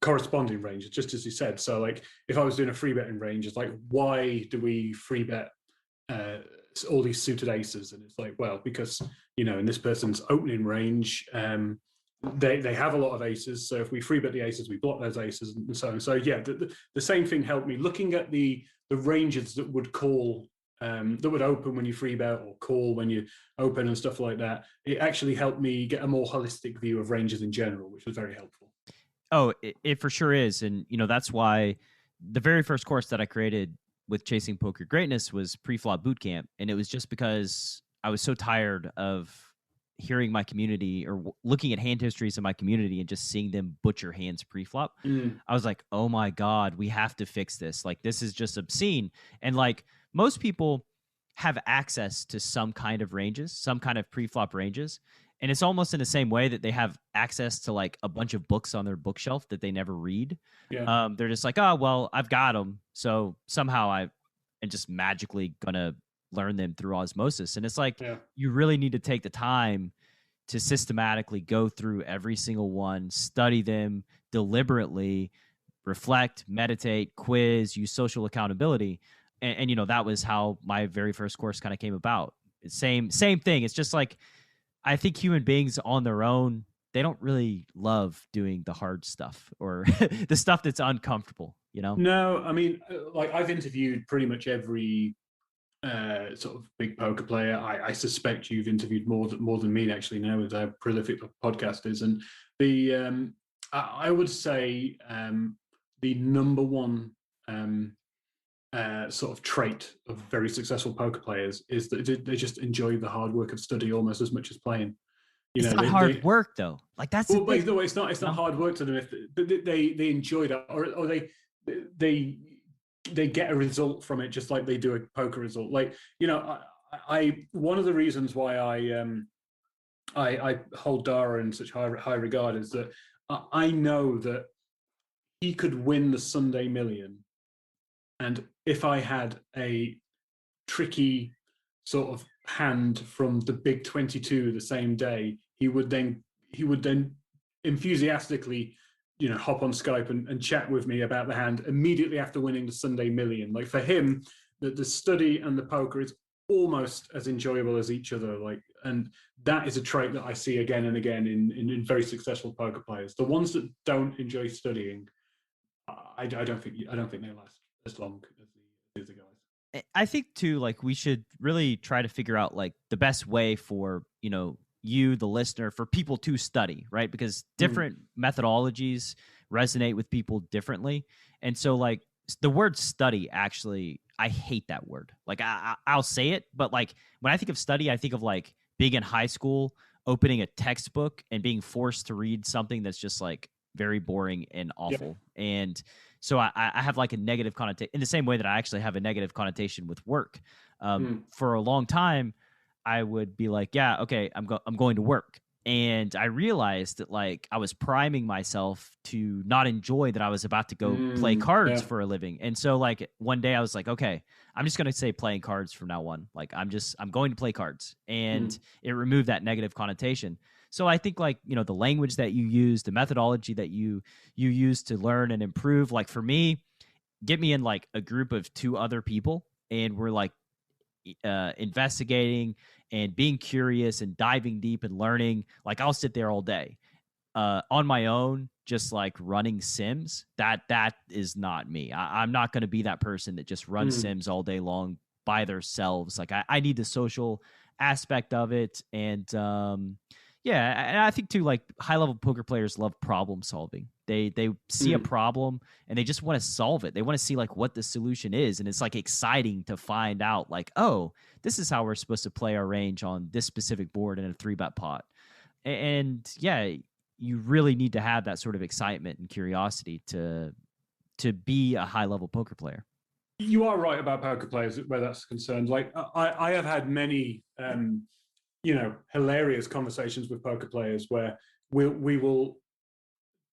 corresponding range, just as you said. So like if I was doing a free betting range, it's like, why do we free bet all these suited aces? And it's like, well, because in this person's opening range, they have a lot of aces. So if we free bet the aces, we block those aces and so on. So yeah, the same thing helped me looking at the ranges that would call that would open when you free bet or call when you open and stuff like that. It actually helped me get a more holistic view of ranges in general, which was very helpful. Oh, it for sure is. And, that's why the very first course that I created with Chasing Poker Greatness was Pre-Flop Bootcamp. And it was just because I was so tired of hearing my community or looking at hand histories of my community and just seeing them butcher hands pre-flop. I was like, oh my God, we have to fix this. Like, this is just obscene. And like most people have access to some kind of ranges, some kind of pre-flop ranges. And it's almost in the same way that they have access to like a bunch of books on their bookshelf that they never read. Yeah. They're just like, oh, well, I've got them. So somehow I'm just magically going to learn them through osmosis. And it's like, you really need to take the time to systematically go through every single one, study them deliberately, reflect, meditate, quiz, use social accountability. And that was how my very first course kind of came about. Same thing. It's just like, I think human beings on their own, they don't really love doing the hard stuff or the stuff that's uncomfortable, No, I mean, like I've interviewed pretty much every sort of big poker player. I suspect you've interviewed more than me actually now with how prolific the podcast is. And the I would say the number one sort of trait of very successful poker players is that they just enjoy the hard work of study almost as much as playing. It's not hard work though. Like that's no, it's not hard work to them if they enjoy that or they get a result from it just like they do a poker result. Like I one of the reasons why I hold Dara in such high regard is that I know that he could win the Sunday Million, and if I had a tricky sort of hand from the big 22 the same day, he would then enthusiastically hop on Skype and chat with me about the hand immediately after winning the Sunday Million. Like for him, the study and the poker is almost as enjoyable as each other. Like, and that is a trait that I see again and again in very successful poker players. The ones that don't enjoy studying, I don't think they last as long as the other guys. I think too, like we should really try to figure out like the best way for, you, the listener, for people to study, right? Because different methodologies resonate with people differently. And so like the word study, actually, I hate that word. Like I'll say it, but like when I think of study, I think of like being in high school, opening a textbook and being forced to read something that's just like very boring and awful. Yep. And so I have like a negative connotation in the same way that I actually have a negative connotation with work. For a long time, I would be like, yeah, okay, I'm going to work. And I realized that like I was priming myself to not enjoy that I was about to go play cards for a living. And so like one day I was like, okay, I'm just going to say playing cards from now on. Like I'm going to play cards, and it removed that negative connotation. So I think like, the language that you use, the methodology that you use to learn and improve, like for me, get me in like a group of 2 other people, and we're like investigating and being curious and diving deep and learning. Like I'll sit there all day on my own, just like running sims. That is not me. I'm not going to be that person that just runs sims all day long by themselves. Like I need the social aspect of it. And Yeah, and I think too, like high level poker players love problem solving. They see a problem and they just want to solve it. They want to see like what the solution is, and it's like exciting to find out like, oh, this is how we're supposed to play our range on this specific board in a 3-bet pot. And yeah, you really need to have that sort of excitement and curiosity to be a high level poker player. You are right about poker players where that's concerned. Like I have had many hilarious conversations with poker players where we will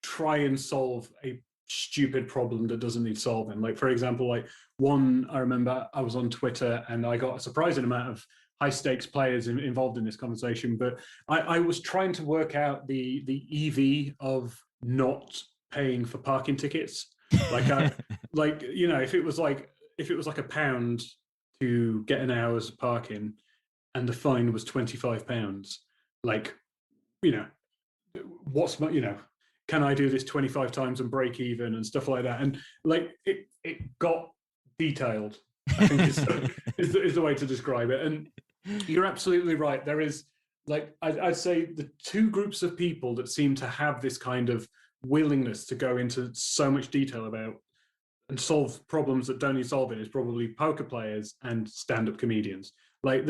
try and solve a stupid problem that doesn't need solving. Like, for example, like one, I remember I was on Twitter and I got a surprising amount of high stakes players involved in this conversation, but I was trying to work out the EV of not paying for parking tickets. Like, if it was like £1 to get an hour's parking and the fine was £25, like, what's my, can I do this 25 times and break even and stuff like that? And like, it got detailed, I think is the way to describe it. And you're absolutely right. There is, like, I'd say the two groups of people that seem to have this kind of willingness to go into so much detail about and solve problems that don't need solving is probably poker players and stand-up comedians. Like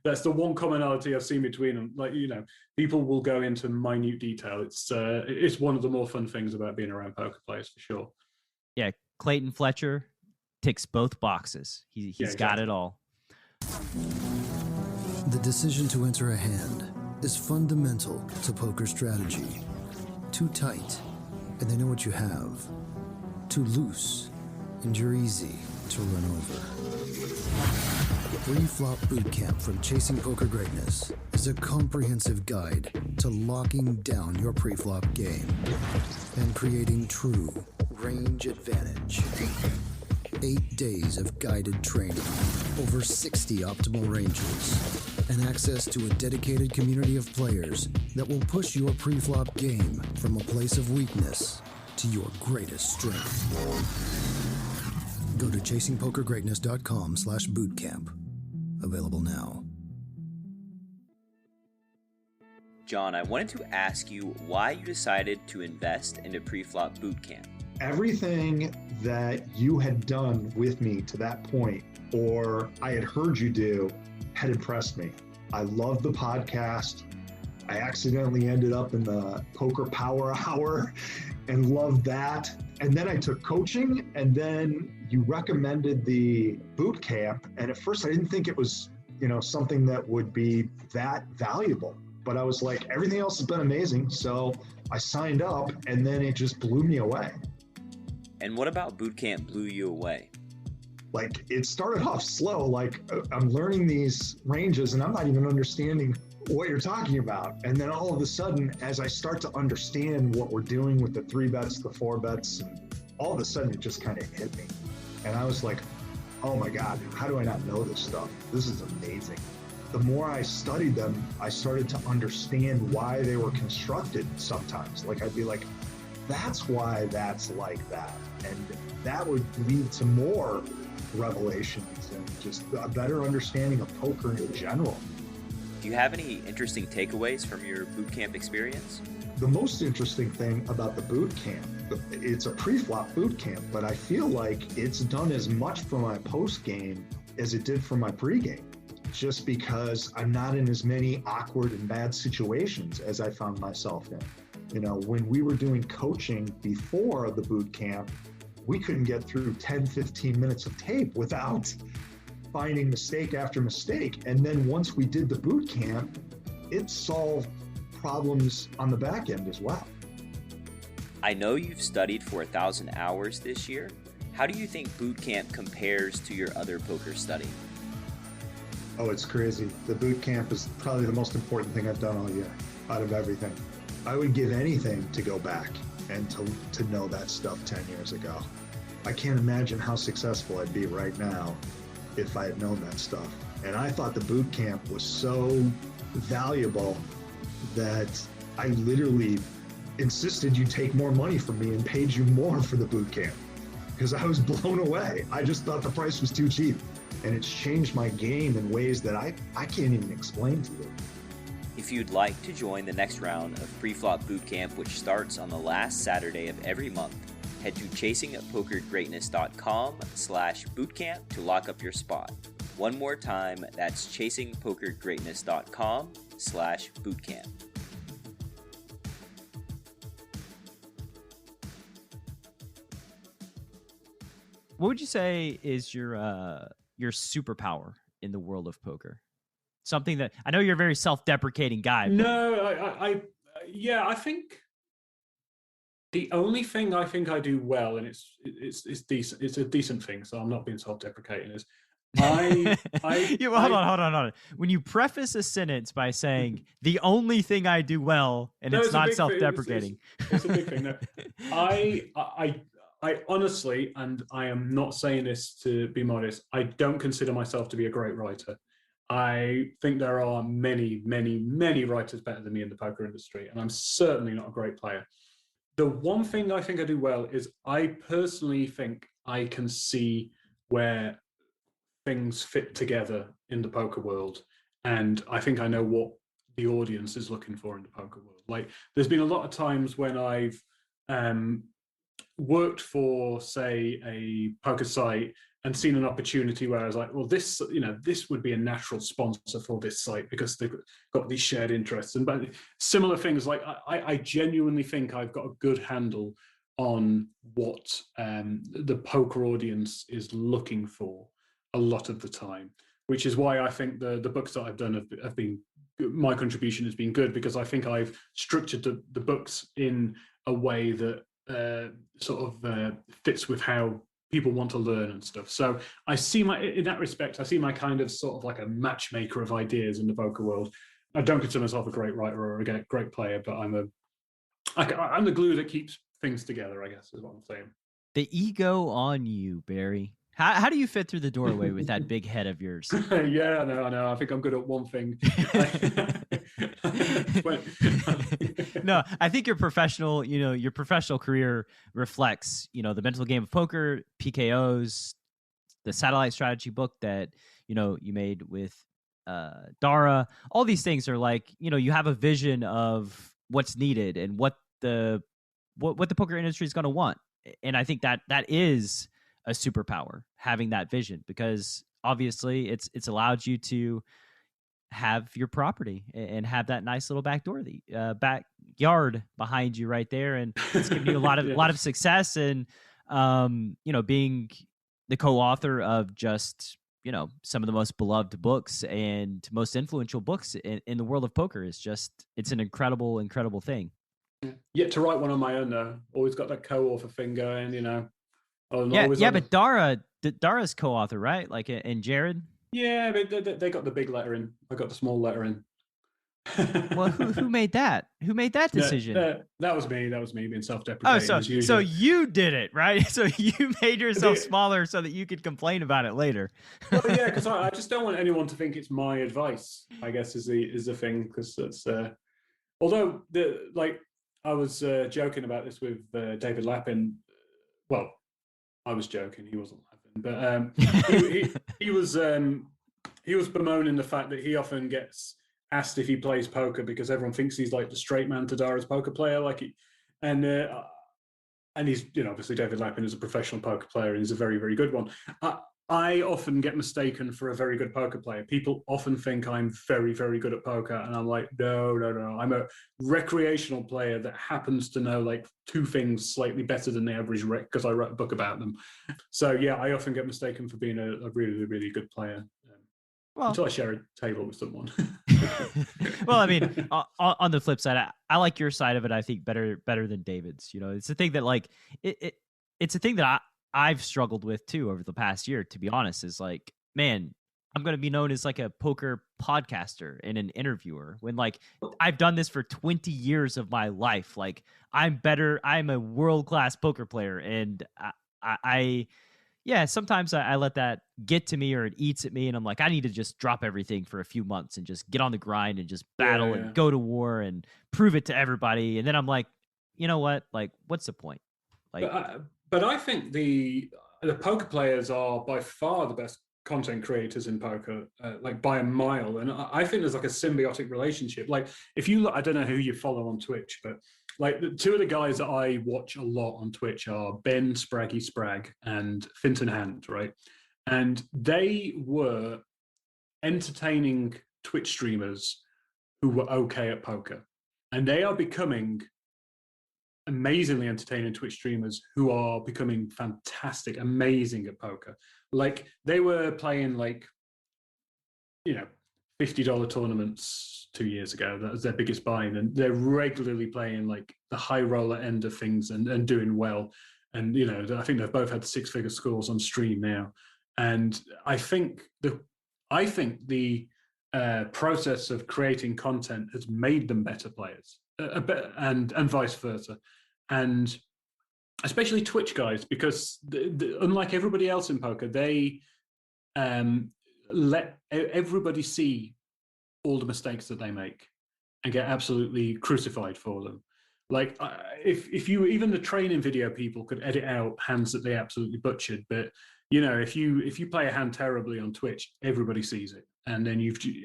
that's the one commonality I've seen between them. Like, people will go into minute detail. It's one of the more fun things about being around poker players, for sure. Yeah, Clayton Fletcher ticks both boxes. He's exactly. Got it all. The decision to enter a hand is fundamental to poker strategy. Too tight, and they know what you have. Too loose, and you're easy to run over. Pre-flop bootcamp from Chasing Poker Greatness is a comprehensive guide to locking down your pre-flop game and creating true range advantage. 8 days of guided training, over 60 optimal ranges, and access to a dedicated community of players that will push your pre-flop game from a place of weakness to your greatest strength. Go to chasingpokergreatness.com/bootcamp. Available now. John, I wanted to ask you why you decided to invest in a pre-flop bootcamp. Everything that you had done with me to that point, or I had heard you do, had impressed me. I loved the podcast. I accidentally ended up in the Poker Power Hour and loved that. And then I took coaching, and then you recommended the boot camp. And at first I didn't think it was, something that would be that valuable, but I was like, everything else has been amazing. So I signed up, and then it just blew me away. And what about boot camp blew you away? Like, it started off slow. Like, I'm learning these ranges and I'm not even understanding what you're talking about. And then all of a sudden, as I start to understand what we're doing with the 3-bets, the 4-bets, and all of a sudden it just kind of hit me. And I was like, oh my God, how do I not know this stuff? This is amazing. The more I studied them, I started to understand why they were constructed sometimes. Like, I'd be like, that's why that's like that. And that would lead to more revelations and just a better understanding of poker in general. Do you have any interesting takeaways from your bootcamp experience? The most interesting thing about the boot camp, it's a pre-flop boot camp, but I feel like it's done as much for my post-game as it did for my pre-game, just because I'm not in as many awkward and bad situations as I found myself in. When we were doing coaching before the boot camp, we couldn't get through 10, 15 minutes of tape without finding mistake after mistake. And then once we did the boot camp, it solved problems on the back end as well. I know you've studied for 1,000 hours this year. How do you think boot camp compares to your other poker study? Oh, it's crazy. The boot camp is probably the most important thing I've done all year out of everything. I would give anything to go back and to know that stuff 10 years ago. I can't imagine how successful I'd be right now if I had known that stuff. And I thought the boot camp was so valuable that I literally insisted you take more money from me and paid you more for the boot camp because I was blown away. I just thought the price was too cheap. And it's changed my game in ways that I can't even explain to you. If you'd like to join the next round of Preflop Bootcamp, which starts on the last Saturday of every month, head to chasingpokergreatness.com/bootcamp to lock up your spot. One more time, that's chasingpokergreatness.com/bootcamp. What would you say is your superpower in the world of poker? Something that I know you're a very self-deprecating guy. No, I think the only thing I think I do well, and it's decent. It's a decent thing, so I'm not being self-deprecating. Is hold on. When you preface a sentence by saying the only thing I do well, and it's not self-deprecating, it's a big thing. No, I honestly, and I am not saying this to be modest, I don't consider myself to be a great writer. I think there are many, many, many writers better than me in the poker industry, and I'm certainly not a great player. The one thing I think I do well is I personally think I can see where things fit together in the poker world, and I think I know what the audience is looking for in the poker world. Like, there's been a lot of times when I've worked for, say, a poker site and seen an opportunity where I was like, well, this would be a natural sponsor for this site because they've got these shared interests. And but similar things, like I genuinely think I've got a good handle on what the poker audience is looking for a lot of the time, which is why I think the books that I've done have been, my contribution has been good, because I think I've structured the books in a way that fits with how people want to learn and stuff. So I see in that respect, I see my kind of sort of like a matchmaker of ideas in the poker world. I don't consider myself a great writer or a great player, but I'm the glue that keeps things together, I guess, is what I'm saying. The ego on you, Barry. How do you fit through the doorway with that big head of yours? Yeah, I know. I think I'm good at one thing. No, I think your professional career reflects, the mental game of poker, PKOs, the satellite strategy book that, you made with Dara. All these things are like, you have a vision of what's needed and what the poker industry is going to want. And I think that is a superpower, having that vision, because obviously it's allowed you to have your property and have that nice little backyard behind you right there, and it's given you a lot of success, and being the co-author of just some of the most beloved books and most influential books in the world of poker is it's an incredible thing. Yet to write one on my own though. Always got that co-author thing going, But Dara's co-author, right? Like, and Jared. Yeah, but they got the big letter in. I got the small letter in. Well, who made that? Who made that decision? That was me. That was me being self-deprecating. Oh, so you did it, right? So you made yourself smaller so that you could complain about it later. Well, yeah, because I just don't want anyone to think it's my advice, I guess, is the thing. Because that's although I was joking about this with David Lappin. Well, I was joking. He wasn't laughing, but he was bemoaning the fact that he often gets asked if he plays poker because everyone thinks he's like the straight man to Dara's poker player, and he's obviously David Lappin is a professional poker player and he's a very, very good one. I often get mistaken for a very good poker player. People often think I'm very, very good at poker, and I'm like, no. I'm a recreational player that happens to know like two things slightly better than the average rec because I wrote a book about them. So yeah, I often get mistaken for being a really, really good player. Until I share a table with someone. Well, I mean, on the flip side, I like your side of it. I think better than David's. It's a thing that like it's a thing that I've struggled with too over the past year, to be honest, is like, man, I'm going to be known as like a poker podcaster and an interviewer when like I've done this for 20 years of my life. Like I'm a world-class poker player. And sometimes I let that get to me or it eats at me. And I'm like, I need to just drop everything for a few months and just get on the grind and just battle and go to war and prove it to everybody. And then I'm like, you know what? Like, what's the point? Like, But I think the poker players are by far the best content creators in poker, like by a mile. And I think there's like a symbiotic relationship. Like if you look, I don't know who you follow on Twitch, but like the two of the guys that I watch a lot on Twitch are Ben Spraggy Sprag and Finton Hand, right? And they were entertaining Twitch streamers who were okay at poker. And they are becoming amazingly entertaining Twitch streamers who are becoming fantastic, amazing at poker. Like they were playing like, you know, $50 tournaments 2 years ago. That was their biggest buy-in, and they're regularly playing like the high roller end of things and doing well. And you know, I think they've both had six-figure scores on stream now. And I think the process of creating content has made them better players, and vice versa, and especially Twitch guys, because unlike everybody else in poker, they let everybody see all the mistakes that they make and get absolutely crucified for them. Like if you, even the training video people could edit out hands that they absolutely butchered, but you know, if you play a hand terribly on Twitch, everybody sees it, and then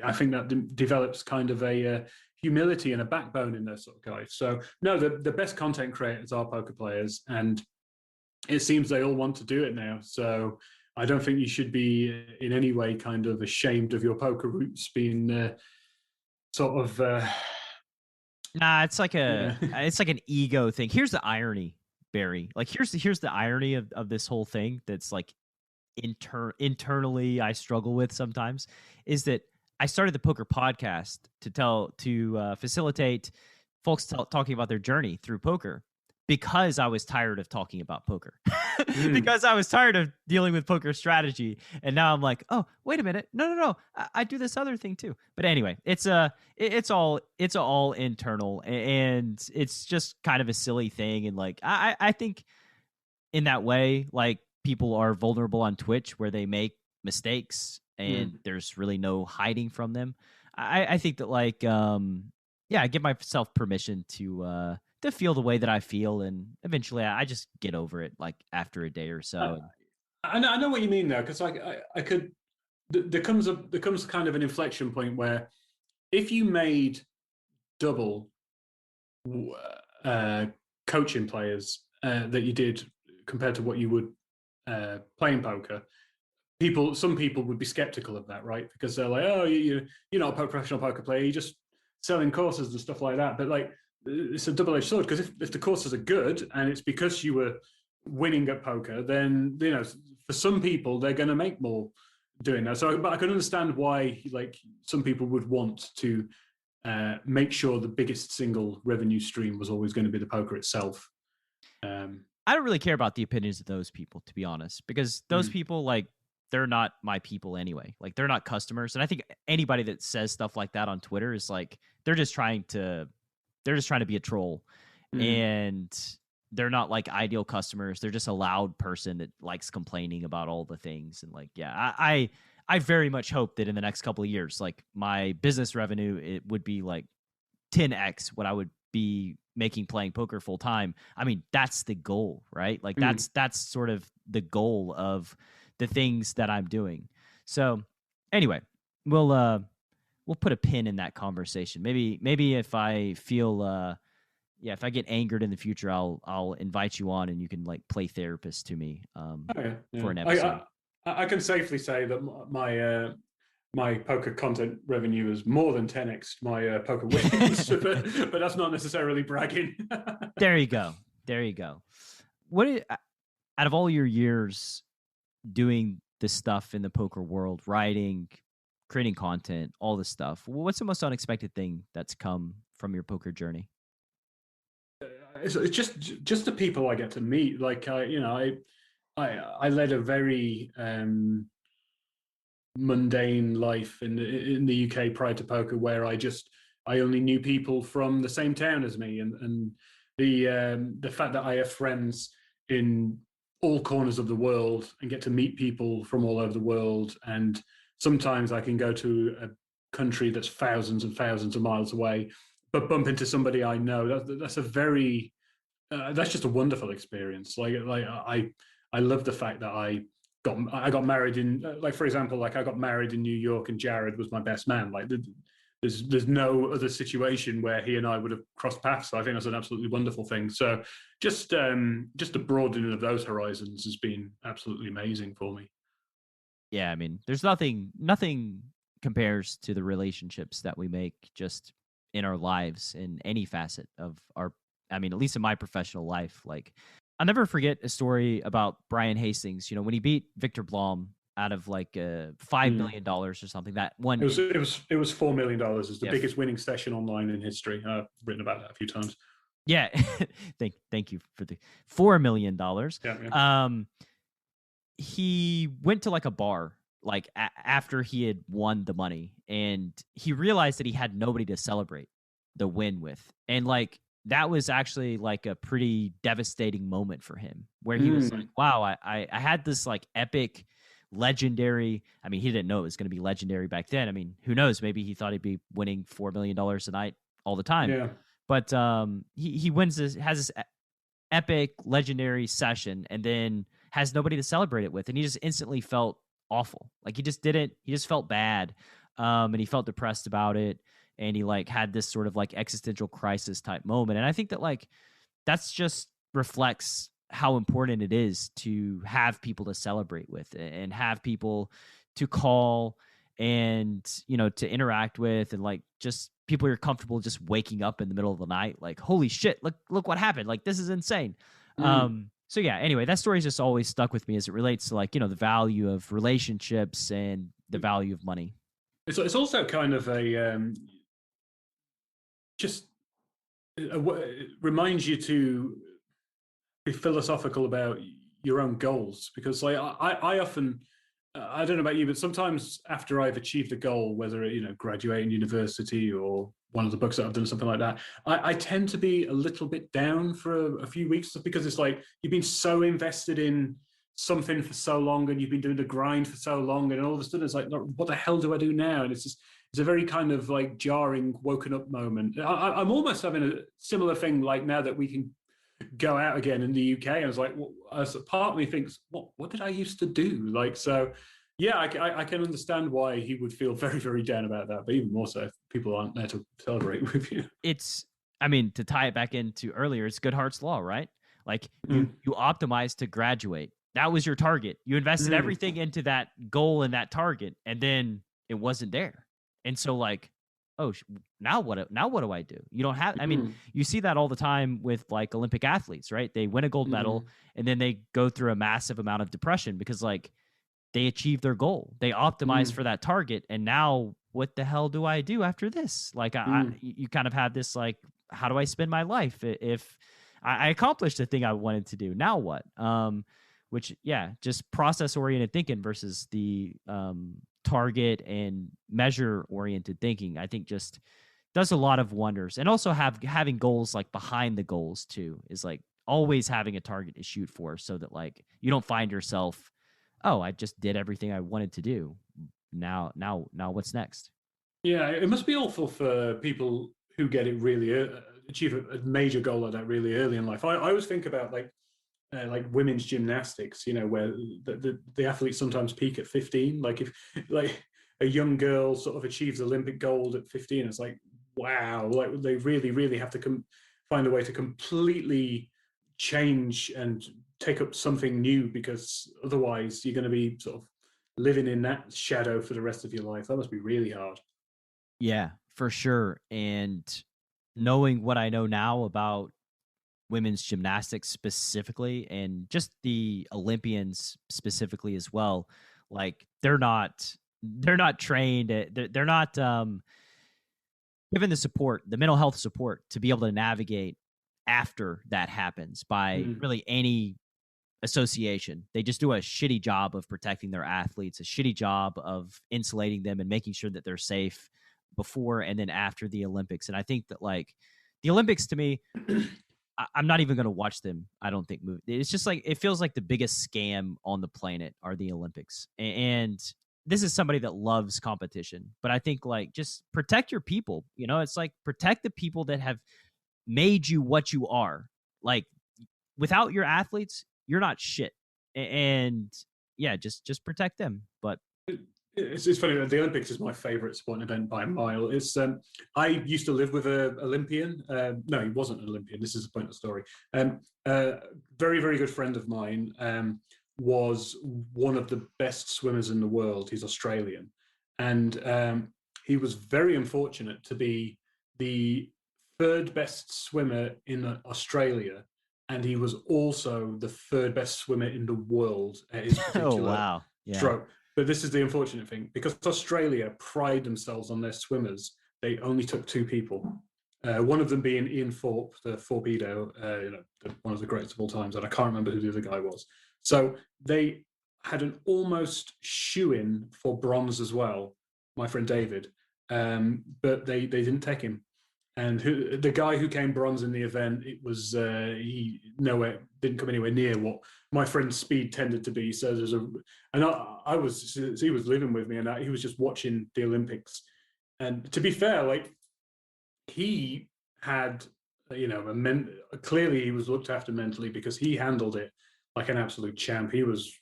I think that develops kind of a humility and a backbone in those sort of guys. So no, the best content creators are poker players, and it seems they all want to do it now. So I don't think you should be in any way kind of ashamed of your poker roots being sort of. Nah, it's like it's like an ego thing. Here's the irony, Barry. Like here's the irony of this whole thing. That's like internally I struggle with sometimes, is that I started the poker podcast to facilitate folks talking about their journey through poker, because I was tired of talking about poker, because I was tired of dealing with poker strategy. And now I'm like, oh, wait a minute. No. I do this other thing too. But anyway, it's all internal, and it's just kind of a silly thing. And like, I think in that way, like people are vulnerable on Twitch where they make mistakes and there's really no hiding from them. I think that like, I give myself permission to feel the way that I feel, and eventually I just get over it, like after a day or so. I know what you mean though, because I could. There comes kind of an inflection point where if you made double coaching players that you did compared to what you would playing poker, some people would be skeptical of that, right? Because they're like, oh, you're not a professional poker player, you're just selling courses and stuff like that. But like, it's a double-edged sword, because if the courses are good and it's because you were winning at poker, then you know, for some people they're going to make more doing that. So, but I can understand why like some people would want to make sure the biggest single revenue stream was always going to be the poker itself. I don't really care about the opinions of those people, to be honest, because those people, like, they're not my people anyway. Like, they're not customers. And I think anybody that says stuff like that on Twitter is like, they're just trying to be a troll. And they're not like ideal customers. They're just a loud person that likes complaining about all the things. And like, yeah, I very much hope that in the next couple of years, like my business revenue, it would be like 10x what I would be making playing poker full time. I mean, that's the goal, right? Like that's sort of the goal of the things that I'm doing. So anyway, we'll put a pin in that conversation. Maybe if I feel if I get angered in the future, I'll invite you on and you can like play therapist to me for an episode. I can safely say that my poker content revenue is more than 10x my poker winnings, but that's not necessarily bragging. There you go. Out of all your years doing this stuff in the poker world, writing, creating content, all this stuff, what's the most unexpected thing that's come from your poker journey? It's just the people I get to meet. Like I led a very mundane life in the UK prior to poker, where I only knew people from the same town as me, and the fact that I have friends in all corners of the world and get to meet people from all over the world, and sometimes I can go to a country that's thousands and thousands of miles away, but bump into somebody I know. That's a very that's just a wonderful experience. Like I love the fact that I got married in, like, for example, like I got married in New York and Jared was my best man. Like there's no other situation where he and I would have crossed paths. So I think that's an absolutely wonderful thing. So just the broadening of those horizons has been absolutely amazing for me. Yeah, I mean, there's nothing compares to the relationships that we make just in our lives in any facet of our, I mean, at least in my professional life. Like, I'll never forget a story about Brian Hastings, when he beat Victor Blom out of like $5 million or something. That one, it was $4 million. It's the biggest winning session online in history. I've written about that a few times. Yeah. thank you for the $4 million. Yeah. He went to like a bar like after he had won the money, and he realized that he had nobody to celebrate the win with. And like, that was actually like a pretty devastating moment for him, where he was like, wow, I had this like epic, legendary, I mean, he didn't know it was going to be legendary back then. I mean, who knows? Maybe he thought he'd be winning $4 million a night all the time. Yeah. But he wins this, has this epic, legendary session, and then has nobody to celebrate it with. And he just instantly felt awful. Like he just felt bad. And he felt depressed about it. And he like had this sort of like existential crisis type moment. And I think that like, that's just reflects how important it is to have people to celebrate with and have people to call and, to interact with, and like just people you're comfortable just waking up in the middle of the night. Like, holy shit, look what happened. Like, this is insane. So yeah, anyway, that story's just always stuck with me as it relates to like, the value of relationships and the value of money. It's also kind of it reminds you to be philosophical about your own goals, because like I often, I don't know about you, but sometimes after I've achieved a goal, whether graduating university or one of the books that I've done, something like that, I tend to be a little bit down for a few weeks, because it's like you've been so invested in something for so long, and you've been doing the grind for so long, and all of a sudden it's like, what the hell do I do now? And it's a very kind of like jarring, woken up moment. I'm almost having a similar thing like now that we can go out again in the UK. I was like, part of me thinks, what did I used to do? Like, so yeah, I can understand why he would feel very, very down about that, but even more so if people aren't there to celebrate with you. I mean, to tie it back into earlier, it's Goodhart's Law, right? Like you optimize to graduate. That was your target. You invested everything into that goal and that target, and then it wasn't there. And so like, oh, now what do I do? You don't have, I mean, you see that all the time with like Olympic athletes, right? They win a gold medal and then they go through a massive amount of depression because like they achieved their goal. They optimized for that target. And now what the hell do I do after this? Like you kind of have this, like, how do I spend my life? If I accomplished the thing I wanted to do, now what? Which, yeah, just process oriented thinking versus the, target and measure oriented thinking, I think just does a lot of wonders. And also having goals like behind the goals too, is like always having a target to shoot for, so that like you don't find yourself, oh, I just did everything I wanted to do. Now what's next? Yeah, it must be awful for people who get it really achieve a major goal like that really early in life. I always think about like women's gymnastics, where the athletes sometimes peak at 15. Like if like a young girl sort of achieves Olympic gold at 15, it's like, wow, like they really, really have to find a way to completely change and take up something new, because otherwise you're going to be sort of living in that shadow for the rest of your life. That must be really hard. Yeah, for sure. And knowing what I know now about women's gymnastics specifically, and just the Olympians specifically as well, like they're not trained, they're not given the support, the mental health support to be able to navigate after that happens by really any association. They just do a shitty job of protecting their athletes, a shitty job of insulating them and making sure that they're safe before and then after the Olympics. And I think that like the Olympics, to me, I'm not even going to watch them. I don't think it's just like, it feels like the biggest scam on the planet are the Olympics. And this is somebody that loves competition, but I think like just protect your people. It's like protect the people that have made you what you are. Like without your athletes, you're not shit. And yeah, just protect them. But it's funny that the Olympics is my favorite sporting event by a mile. It's I used to live with an Olympian. No, he wasn't an Olympian. This is the point of the story. Very, very good friend of mine was one of the best swimmers in the world. He's Australian, and he was very unfortunate to be the third best swimmer in Australia, and he was also the third best swimmer in the world at his particular wow, yeah. stroke. But this is the unfortunate thing, because Australia pride themselves on their swimmers. They only took two people. One of them being Ian Thorpe, the torpedo, one of the greatest of all times, and I can't remember who the other guy was. So they had an almost shoe-in for bronze as well, my friend David, but they didn't take him. And the guy who came bronze in the event, it was he didn't come anywhere near what my friend's speed tended to be. So he was living with me, and he was just watching the Olympics. And to be fair, like, he had, clearly he was looked after mentally, because he handled it like an absolute champ. He was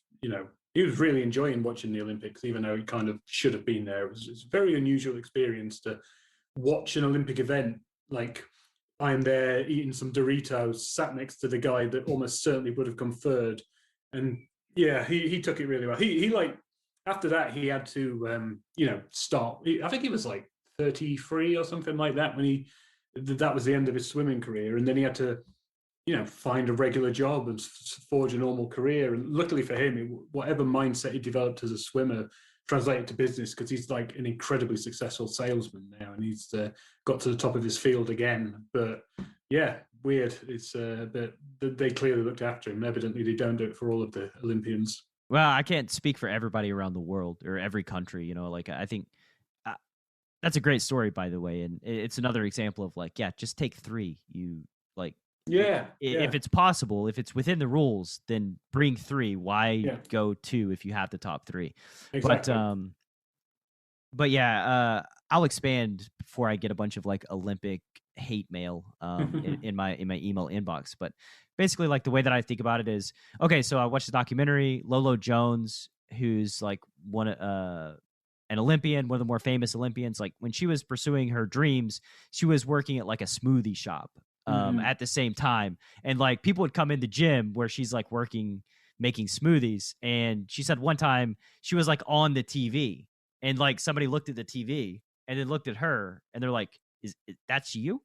really enjoying watching the Olympics, even though he kind of should have been there. It's a very unusual experience to watch an Olympic event. Like, I'm there eating some Doritos, sat next to the guy that almost certainly would have come third. And yeah, he took it really well. He like, after that, he had to, stop. I think he was like 33 or something like that when that was the end of his swimming career. And then he had to, find a regular job and forge a normal career. And luckily for him, whatever mindset he developed as a swimmer translated to business, because he's like an incredibly successful salesman now, and he's got to the top of his field again. But yeah, weird. It's but they clearly looked after him. Evidently, they don't do it for all of the Olympians. Well, I can't speak for everybody around the world or every country. Like, I think that's a great story, by the way, and it's another example of like, yeah, just take three. You like. Yeah. If it's possible, if it's within the rules, then bring three. Why go two if you have the top three? Exactly. But yeah, I'll expand before I get a bunch of like Olympic hate mail in my email inbox. But basically, like, the way that I think about it is, okay, so I watched the documentary. Lolo Jones, who's like an Olympian, one of the more famous Olympians, like, when she was pursuing her dreams, she was working at like a smoothie shop. At the same time, and like, people would come in the gym where she's like working, making smoothies, and she said one time she was like on the TV, and like somebody looked at the TV and then looked at her, and they're like, is that's you?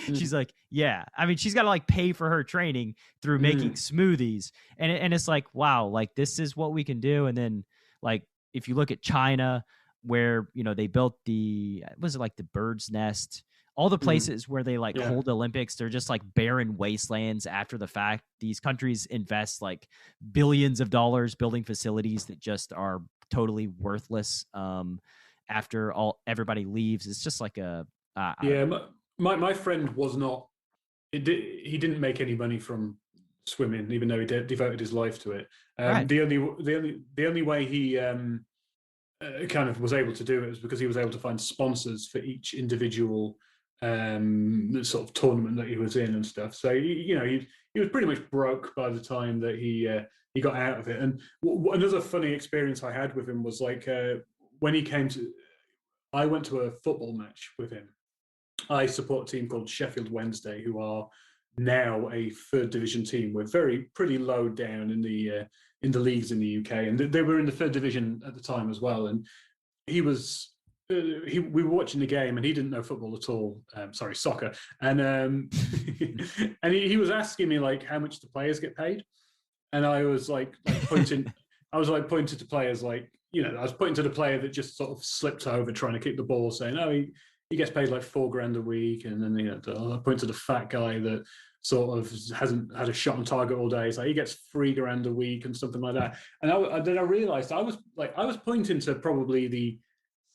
She's like, yeah. I mean, she's got to like pay for her training through making smoothies, and it's like, wow, like, this is what we can do. And then, like, if you look at China, where they built the bird's nest. All the places where they like hold the Olympics, they're just like barren wastelands after the fact. These countries invest like billions of dollars building facilities that just are totally worthless after everybody leaves. It's just like my friend was not. He didn't make any money from swimming, even though he devoted his life to it. Right. The only way he kind of was able to do it was because he was able to find sponsors for each individual sort of tournament that he was in and stuff. So he was pretty much broke by the time that he got out of it. And another funny experience I had with him was like when he came to, I went to a football match with him. I support a team called Sheffield Wednesday, who are now a third division team. We're pretty low down in the leagues in the UK, and they were in the third division at the time as well. And he was. We were watching the game, and he didn't know football at all. Soccer. And and he was asking me like how much the players get paid, and I was like pointing. I was like pointing to players like, I was pointing to the player that just sort of slipped over trying to kick the ball, saying, "Oh, he gets paid like $4,000 a week." And then I point to the fat guy that sort of hasn't had a shot on target all day. It's like he gets $3,000 a week and something like that. And then I realized I was pointing to probably the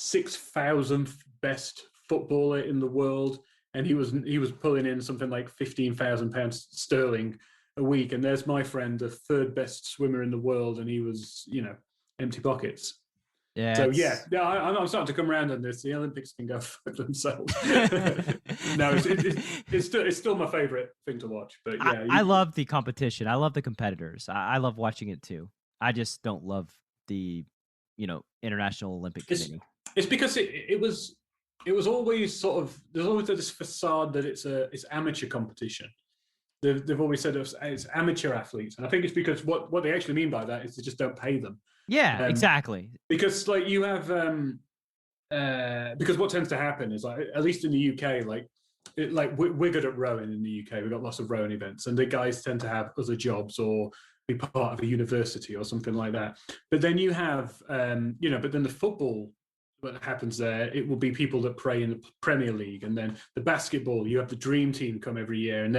6,000th best footballer in the world, and he was pulling in something like £15,000 sterling a week. And there's my friend, the third best swimmer in the world, and he was empty pockets. Yeah. So I'm starting to come around on this. The Olympics can go fuck themselves. No, it's still my favorite thing to watch. But yeah, I love the competition. I love the competitors. I love watching it too. I just don't love the International Olympic Committee? It's because it was always sort of, there's always this facade that it's amateur competition. They've always said it's amateur athletes, and I think it's because what they actually mean by that is they just don't pay them. Yeah, exactly. Because like you have because what tends to happen is, like, at least in the UK, we're good at rowing in the UK. We've got lots of rowing events, and the guys tend to have other jobs or be part of a university or something like that. But then you have, but then the football, what happens there, it will be people that play in the Premier League. And then the basketball, you have the dream team come every year, and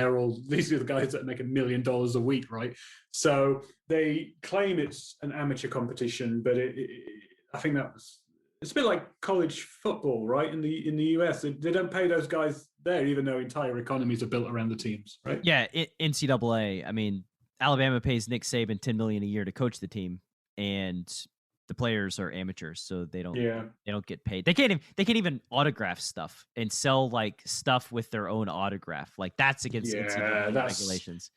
these are the guys that make $1 million a week, right? So they claim it's an amateur competition, but I think it's a bit like college football, right? In the US, they don't pay those guys there, even though entire economies are built around the teams, right? Yeah, NCAA. I mean, Alabama pays Nick Saban $10 million a year to coach the team, and the players are amateurs, so they don't get paid. They can't even autograph stuff and sell like stuff with their own autograph. Like that's against NCAA regulations.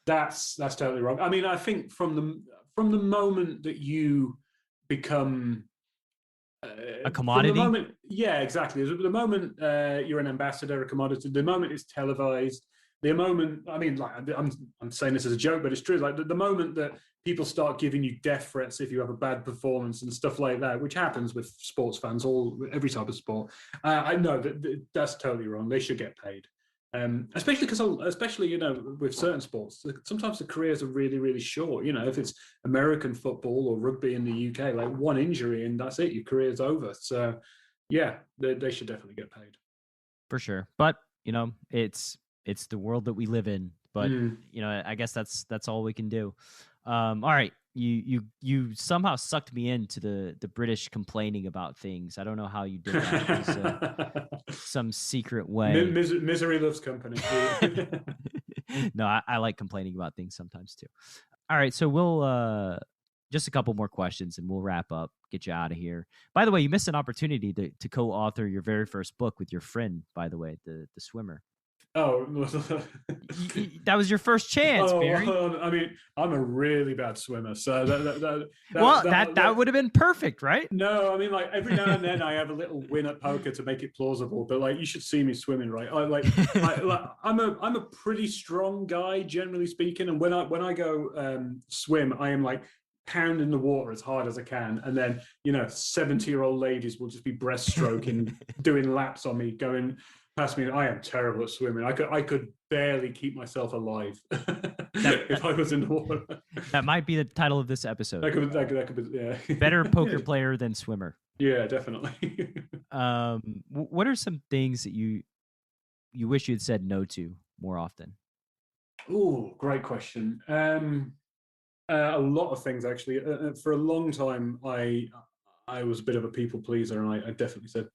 That's totally wrong. I mean, I think from the moment that you become a commodity. Exactly. The moment you're an ambassador, a commodity, the moment it's televised, the moment, I mean, like, I'm saying this as a joke, but it's true. Like the moment that people start giving you death threats if you have a bad performance and stuff like that, which happens with sports fans, every type of sport. I know that's totally wrong. They should get paid. Especially with certain sports, sometimes the careers are really, really short. If it's American football or rugby in the UK, like one injury and that's it, your career's over. So yeah, they should definitely get paid. For sure. But it's the world that we live in. But I guess that's all we can do. All right. You somehow sucked me into the British complaining about things. I don't know how you did that. Some secret way. Misery loves company. No, I like complaining about things sometimes too. All right, so we'll just a couple more questions and we'll wrap up, get you out of here. By the way, you missed an opportunity to co-author your very first book with your friend, by the way, the swimmer. Oh, that was your first chance, Barry. I mean, I'm a really bad swimmer, so that would have been perfect, right? No, I mean, like every now and then I have a little win at poker to make it plausible, but like you should see me swimming, right? I'm a pretty strong guy, generally speaking, and when I go swim, I am like pounding the water as hard as I can, and then 70-year-old ladies will just be breaststroking, doing laps on me, going past me. I am terrible at swimming. I could barely keep myself alive if I was in the water. That might be the title of this episode. That could be, yeah. Better poker player than swimmer. Yeah, definitely. What are some things that you wish you'd said no to more often? Oh, great question. A lot of things, actually. For a long time, I was a bit of a people pleaser, and I definitely said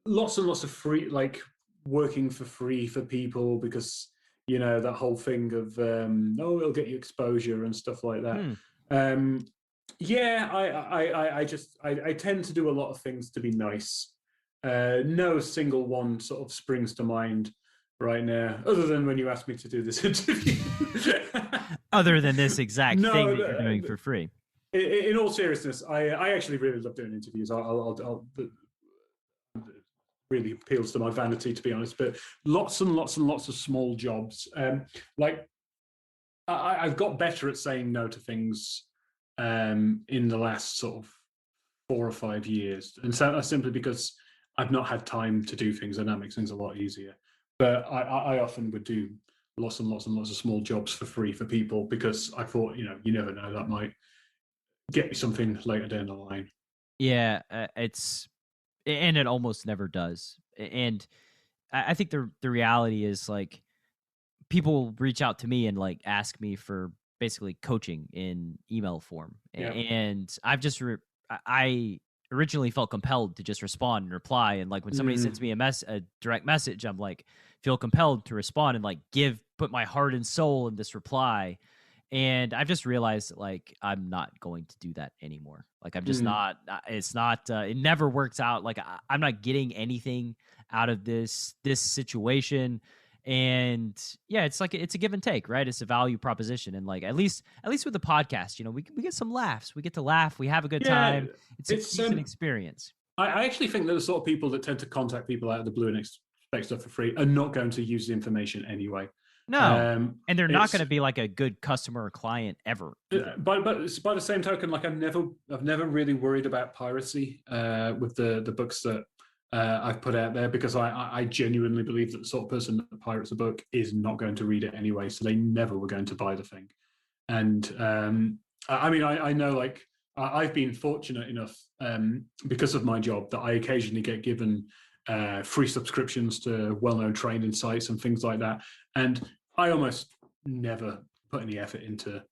lots and lots of free, like working for free for people, because that whole thing of it'll get you exposure and stuff like that. I tend to do a lot of things to be nice. No single one sort of springs to mind right now, other than when you asked me to do this interview. Other than this exact thing that you're doing for free. In all seriousness, I actually really love doing interviews. Really appeals to my vanity, to be honest, but lots and lots and lots of small jobs. I've got better at saying no to things in the last sort of 4 or 5 years, and so that's simply because I've not had time to do things, and that makes things a lot easier. But I often would do lots and lots and lots of small jobs for free for people, because I thought, you never know, that might get me something later down the line. Yeah, and it almost never does. And I think the reality is, like, people reach out to me and like ask me for basically coaching in email form. Yeah. And I've just, I originally felt compelled to just respond and reply. And like when somebody sends me a direct message, I'm like, feel compelled to respond and like put my heart and soul in this reply. And I've just realized that, like, I'm not going to do that anymore. Like, I'm just not, it never works out. Like, I'm not getting anything out of this situation. And yeah, it's like it's a give and take, right? It's a value proposition, and like at least with the podcast, we get some laughs. We get to laugh. We have a good time. It's a decent experience. I actually think that the sort of people that tend to contact people out of the blue and expect stuff for free are not going to use the information anyway. No, and they're not going to be like a good customer or client ever. But by the same token, like I've never really worried about piracy with the books that I've put out there, because I genuinely believe that the sort of person that pirates a book is not going to read it anyway, so they never were going to buy the thing. And I mean, I know, like, I've been fortunate enough because of my job that I occasionally get given free subscriptions to well-known training sites and things like that, and I almost never put any effort into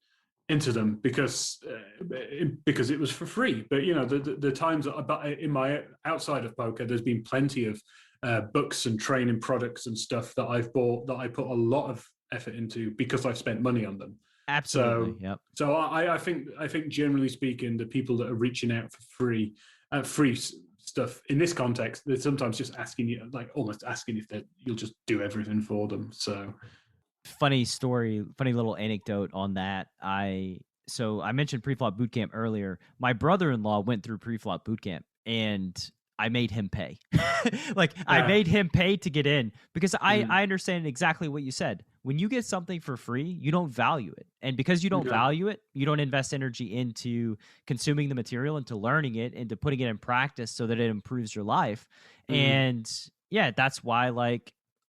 them because it was for free. But the times that in my outside of poker, there's been plenty of books and training products and stuff that I've bought that I put a lot of effort into because I've spent money on them. Absolutely. So, yep. So I think generally speaking, the people that are reaching out for free stuff in this context, they're sometimes just asking you, like almost asking if you'll just do everything for them. So funny story, funny little anecdote on that. So I mentioned pre-flop bootcamp earlier. My brother-in-law went through pre-flop bootcamp, and I made him pay. I made him pay to get in, because I understand exactly what you said. When you get something for free, you don't value it. And because you don't value it, you don't invest energy into consuming the material, into learning it, into putting it in practice so that it improves your life. And yeah, that's why, like,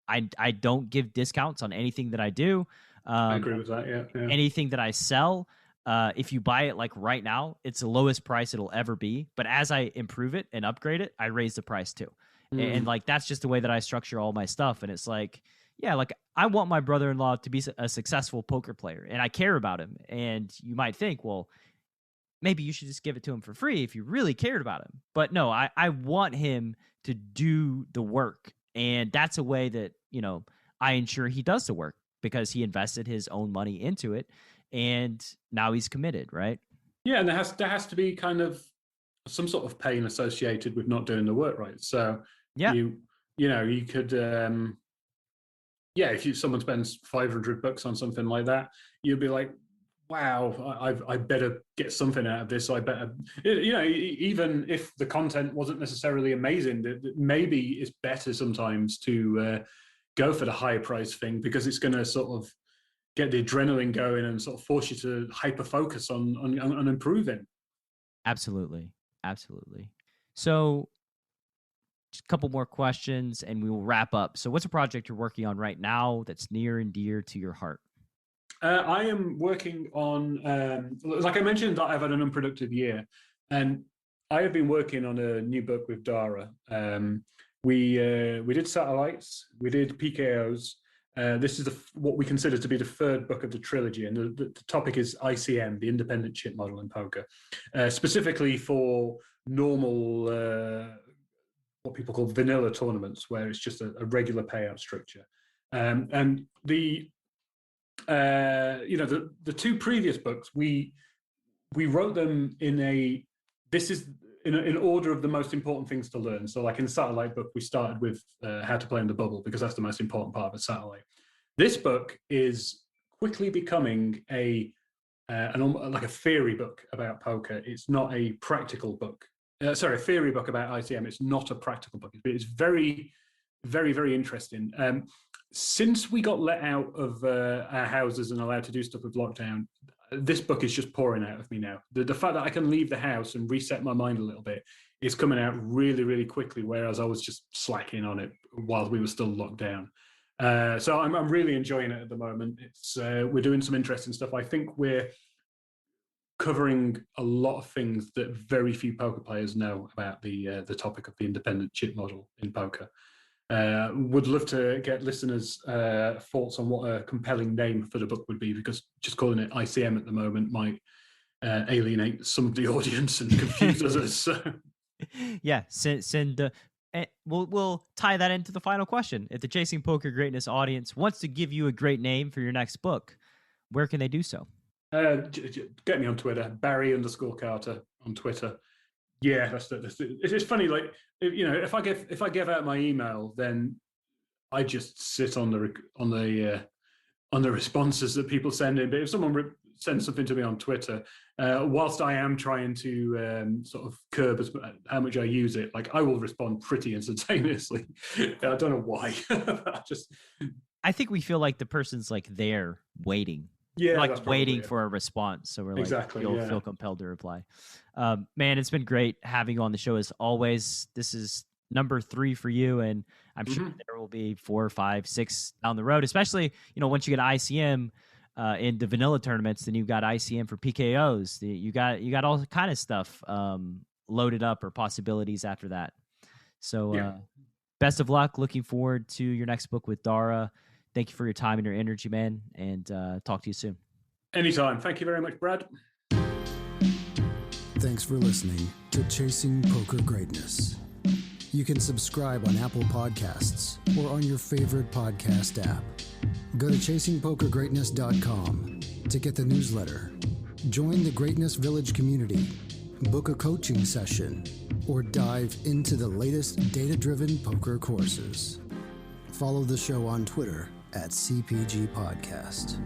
I don't give discounts on anything that I do. I agree with that. Yeah. Anything that I sell, if you buy it like right now, it's the lowest price it'll ever be. But as I improve it and upgrade it, I raise the price too. And like, that's just the way that I structure all my stuff. And it's like, yeah, like I want my brother-in-law to be a successful poker player, and I care about him. And you might think, well, maybe you should just give it to him for free if you really cared about him. But no, I want him to do the work. And that's a way that, I ensure he does the work, because he invested his own money into it, and now he's committed, right? Yeah, and there has to be kind of some sort of pain associated with not doing the work right. So yeah, you could if someone spends $500 on something like that, you'd be like, wow, I better get something out of this. I better, even if the content wasn't necessarily amazing, maybe it's better sometimes to go for the higher price thing, because it's going to sort of get the adrenaline going and sort of force you to hyper focus on improving. Absolutely. So just a couple more questions and we will wrap up. So what's a project you're working on right now that's near and dear to your heart? I am working on, like I mentioned, that I've had an unproductive year, and I have been working on a new book with Dara. We did satellites, we did PKOs. This is what we consider to be the third book of the trilogy, and the topic is ICM, the independent chip model in poker, specifically for normal, what people call vanilla tournaments, where it's just a regular payout structure. And the two previous books, we wrote them in order of the most important things to learn. So like in the satellite book, we started with how to play in the bubble, because that's the most important part of a satellite. This book is quickly becoming like a theory book about poker. It's not a practical book. A theory book about ICM. It's not a practical book. It's very, very, very interesting. Since we got let out of our houses and allowed to do stuff with lockdown, this book is just pouring out of me now. The fact that I can leave the house and reset my mind a little bit is coming out really, really quickly, whereas I was just slacking on it while we were still locked down. So I'm really enjoying it at the moment. We're doing some interesting stuff. I think we're covering a lot of things that very few poker players know about the topic of the independent chip model in poker. Would love to get listeners' thoughts on what a compelling name for the book would be, because just calling it ICM at the moment might alienate some of the audience and confuse others. So. Yeah, send. We'll tie that into the final question. If the Chasing Poker Greatness audience wants to give you a great name for your next book, where can they do so? Get me on Twitter, Barry_Carter on Twitter. Yeah, it's funny. Like, if I give out my email, then I just sit on the responses that people send in. But if someone sends something to me on Twitter, whilst I am trying to sort of curb how much I use it, like I will respond pretty instantaneously. I don't know why. I think we feel like the person's like there waiting. Yeah, like waiting for a response. So we're like, feel compelled to reply. Man, it's been great having you on the show as always. This is number 3 for you, and I'm sure there will be 4, 5, 6 down the road, especially, once you get ICM in the vanilla tournaments, then you've got ICM for PKOs. You got all kind of stuff loaded up, or possibilities after that. So best of luck. Looking forward to your next book with Dara. Thank you for your time and your energy, man, and talk to you soon. Anytime. Thank you very much, Brad. Thanks for listening to Chasing Poker Greatness. You can subscribe on Apple Podcasts or on your favorite podcast app. Go to chasingpokergreatness.com to get the newsletter. Join the Greatness Village community, book a coaching session, or dive into the latest data-driven poker courses. Follow the show on Twitter @CPG Podcast.